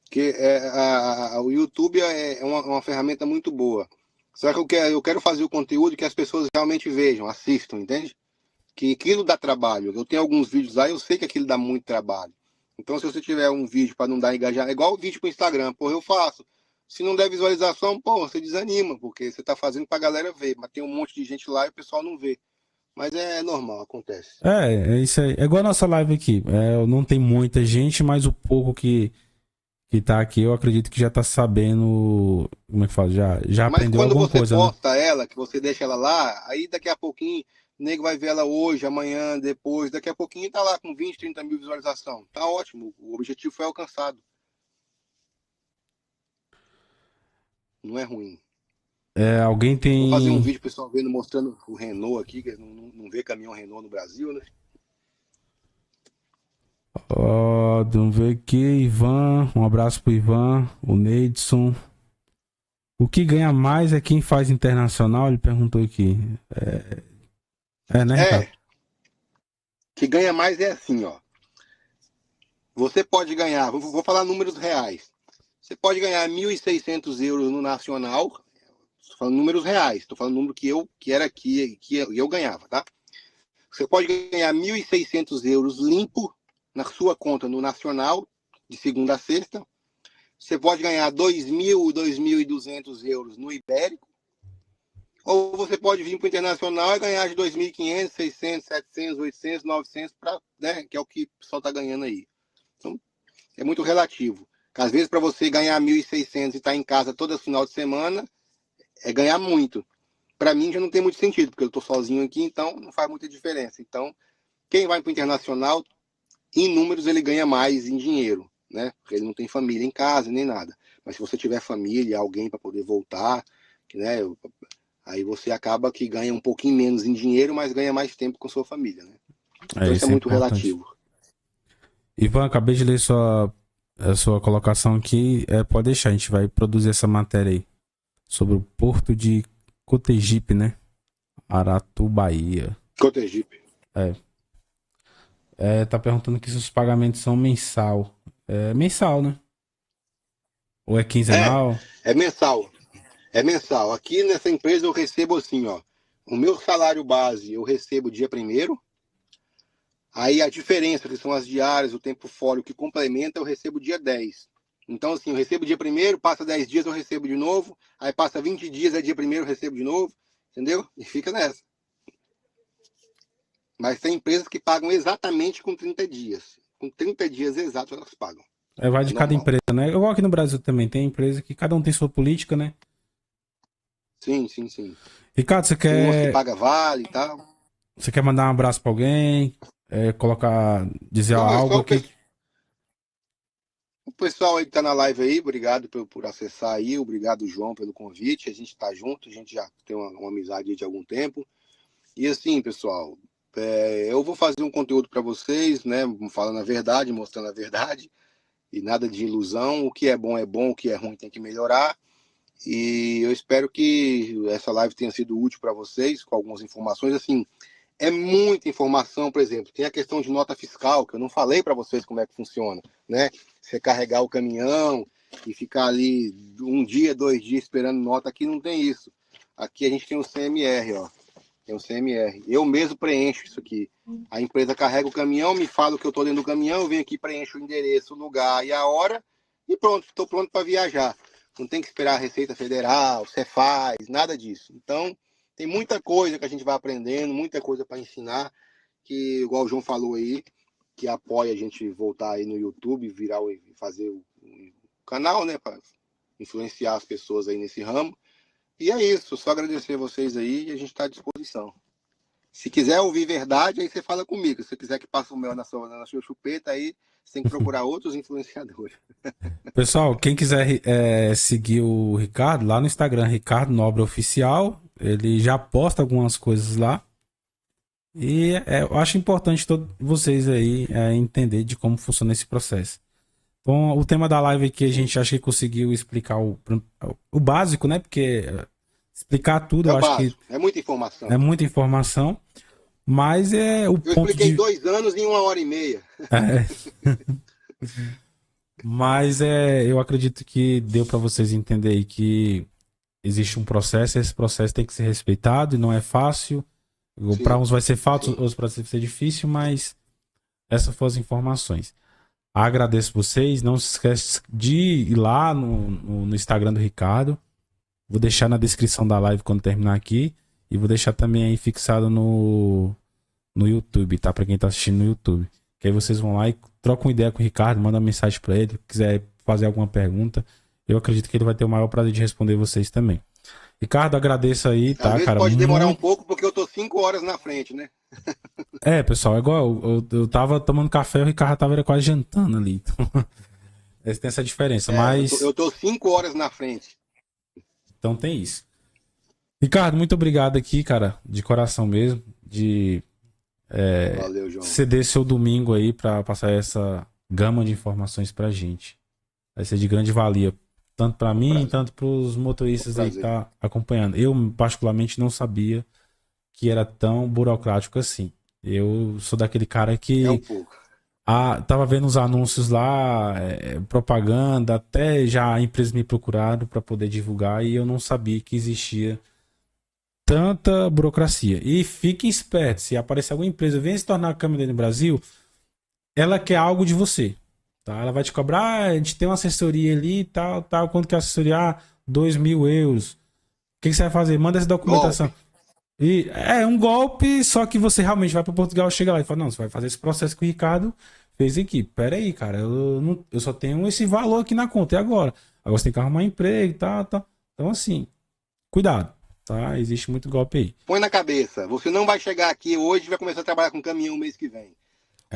que o YouTube é uma ferramenta muito boa. Só que eu quero fazer o conteúdo que as pessoas realmente vejam, assistam, entende? Que aquilo dá trabalho. Eu tenho alguns vídeos lá, eu sei que aquilo dá muito trabalho. Então, se você tiver um vídeo para não dar engajamento, é igual o vídeo pro Instagram, pô, eu faço. Se não der visualização, pô, você desanima, porque você tá fazendo pra galera ver, mas tem um monte de gente lá e o pessoal não vê. Mas é normal, acontece. É isso aí. É igual a nossa live aqui. É, não tem muita gente, mas o pouco que tá aqui, eu acredito que já tá sabendo. Como é que fala? Já Mas aprendeu quando alguma você coisa, né? posta ela, que você deixa ela lá, aí daqui a pouquinho o nego vai ver ela hoje, amanhã, depois, daqui a pouquinho tá lá com 20, 30 mil visualização. Tá ótimo, o objetivo foi alcançado. Não é ruim. É, alguém Vou fazer um tem. vídeo pessoal vendo, mostrando o Renault aqui, que não vê caminhão Renault no Brasil, né? Ó, vamos ver aqui, Ivan. Um abraço pro Ivan, o Neidson. O que ganha mais é quem faz internacional? Ele perguntou aqui. É, né, Ricardo? É, que ganha mais é assim, ó. Você pode ganhar, vou falar números reais. Você pode ganhar 1.600 euros no nacional, estou falando números reais, estou falando número que eu ganhava, tá? Você pode ganhar 1.600 euros limpo na sua conta no nacional, de segunda a sexta. Você pode ganhar 2.000, 2.200 euros no ibérico. Ou você pode vir para o internacional e ganhar de 2.500, 600, 700, 800, 900, né, que é o que o pessoal está ganhando aí. Então, é muito relativo. Às vezes, para você ganhar 1.600 e estar em casa todo final de semana, é ganhar muito. Para mim já não tem muito sentido, porque eu estou sozinho aqui, então não faz muita diferença. Então, quem vai para o internacional, em números, ele ganha mais em dinheiro, né? Porque ele não tem família em casa, nem nada. Mas se você tiver família, alguém para poder voltar, né? Aí você acaba que ganha um pouquinho menos em dinheiro, mas ganha mais tempo com sua família, né? É, Então isso é isso é muito importante. relativo. Ivan, acabei de ler a sua colocação aqui. É, pode deixar, a gente vai produzir essa matéria aí. Sobre o porto de Cotegipe, né? Aratu, Bahia. Cotegipe. É, tá perguntando aqui se os pagamentos são mensal. É mensal, né? Ou é É, quinzenal? é mensal. É mensal. Aqui nessa empresa eu recebo assim, ó. O meu salário base eu recebo dia primeiro. Aí a diferença, que são as diárias, o tempo fora, o que complementa, eu recebo dia 10. Então, assim, eu recebo dia primeiro, passa 10 dias, eu recebo de novo. Aí passa 20 dias, é dia primeiro, eu recebo de novo. Entendeu? E fica nessa. Mas tem empresas que pagam exatamente com 30 dias. Com 30 dias exatos elas pagam. Vai É de cada normal. empresa, né? Igual aqui no Brasil também, tem empresa que cada um tem sua política, né? Sim, sim, sim. Ricardo, Tem umas que paga vale e tal. você quer mandar um abraço pra alguém? Colocar, dizer Não, é algo só aqui? o pessoal aí que tá na live aí, obrigado por acessar aí, obrigado, João, pelo convite. A gente tá junto, a gente já tem uma amizade aí de algum tempo. E assim, pessoal, eu vou fazer um conteúdo para vocês, né? Falando a verdade, mostrando a verdade, e nada de ilusão. O que é bom, o que é ruim tem que melhorar. E eu espero que essa live tenha sido útil para vocês, com algumas informações. Assim, é muita informação, por exemplo, tem a questão de nota fiscal, que eu não falei para vocês como é que funciona, né? Você carregar o caminhão e ficar ali um dia, 2 dias esperando nota, aqui não tem isso. Aqui a gente tem o CMR, ó. Tem o CMR. Eu mesmo preencho isso aqui. A empresa carrega o caminhão, me fala o que eu estou dentro do caminhão, eu venho aqui, preencho o endereço, o lugar e a hora, e pronto, estou pronto para viajar. Não tem que esperar a Receita Federal, Cefaz, nada disso. Então, tem muita coisa que a gente vai aprendendo, muita coisa para ensinar, que, igual o João falou aí, que apoia a gente voltar aí no YouTube, fazer o canal, né, para influenciar as pessoas aí nesse ramo. E é isso, só agradecer a vocês aí e a gente está à disposição. Se quiser ouvir verdade, aí você fala comigo. Se você quiser que passe o mel na sua chupeta, aí você tem que procurar outros influenciadores. Pessoal, quem quiser seguir o Ricardo, lá no Instagram, Ricardo Nobre Oficial, ele já posta algumas coisas lá. E eu acho importante todos vocês aí entender de como funciona esse processo. Então, o tema da live aqui a Sim. gente acha que conseguiu explicar o básico, né? Porque explicar tudo É eu o acho que básico, é muita informação. é muita informação, mas é o Eu ponto expliquei de. 2 anos em 1 hora e meia. é, mas eu acredito que deu para vocês entenderem que existe um processo, e esse processo tem que ser respeitado e não é fácil. Para Sim, uns vai ser fácil, sim. outros para ser difícil, mas essas foram as informações. Agradeço vocês. Não se esqueça de ir lá no Instagram do Ricardo. Vou deixar na descrição da live quando terminar aqui. E vou deixar também aí fixado no YouTube, tá? Pra quem tá assistindo no YouTube. Que aí vocês vão lá e trocam uma ideia com o Ricardo, mandam uma mensagem pra ele. Se quiser fazer alguma pergunta, eu acredito que ele vai ter o maior prazer de responder vocês também. Ricardo, agradeço aí, Às tá, vezes cara? pode demorar um Muito. pouco porque eu tô 5 horas na frente, né? Pessoal, é igual eu tava tomando café e o Ricardo tava quase jantando ali. Então, tem essa diferença, Eu tô, mas eu tô 5 horas na frente. então tem isso. Ricardo, muito obrigado aqui, cara, de coração mesmo, de Valeu, João. ceder seu domingo aí pra passar essa gama de informações pra gente. Vai ser de grande valia, tanto pra Foi um mim, prazer. tanto pros Foi um motoristas aí que prazer. tá acompanhando. Eu, particularmente, não sabia que era tão burocrático assim. Eu sou daquele cara É um que pouco. tava vendo os anúncios lá, propaganda, até já empresas me procuraram para poder divulgar e eu não sabia que existia tanta burocracia. E fiquem espertos, se aparecer alguma empresa, venha se tornar câmera no Brasil, ela quer algo de você. Tá? Ela vai te cobrar, a gente tem uma assessoria ali, tal, tal, quanto que é a assessoria? 2.000 euros. O que você vai fazer? Manda essa documentação. Golpe. E é um golpe, só que você realmente vai para Portugal, chega lá e fala, não, você vai fazer esse processo que o Ricardo fez aqui. Pera aí, cara, eu só tenho esse valor aqui na conta, e agora? Agora você tem que arrumar emprego e tal, tal. Então, assim, cuidado, tá? Existe muito golpe aí. Põe na cabeça. Você não vai chegar aqui hoje e vai começar a trabalhar com caminhão mês que vem.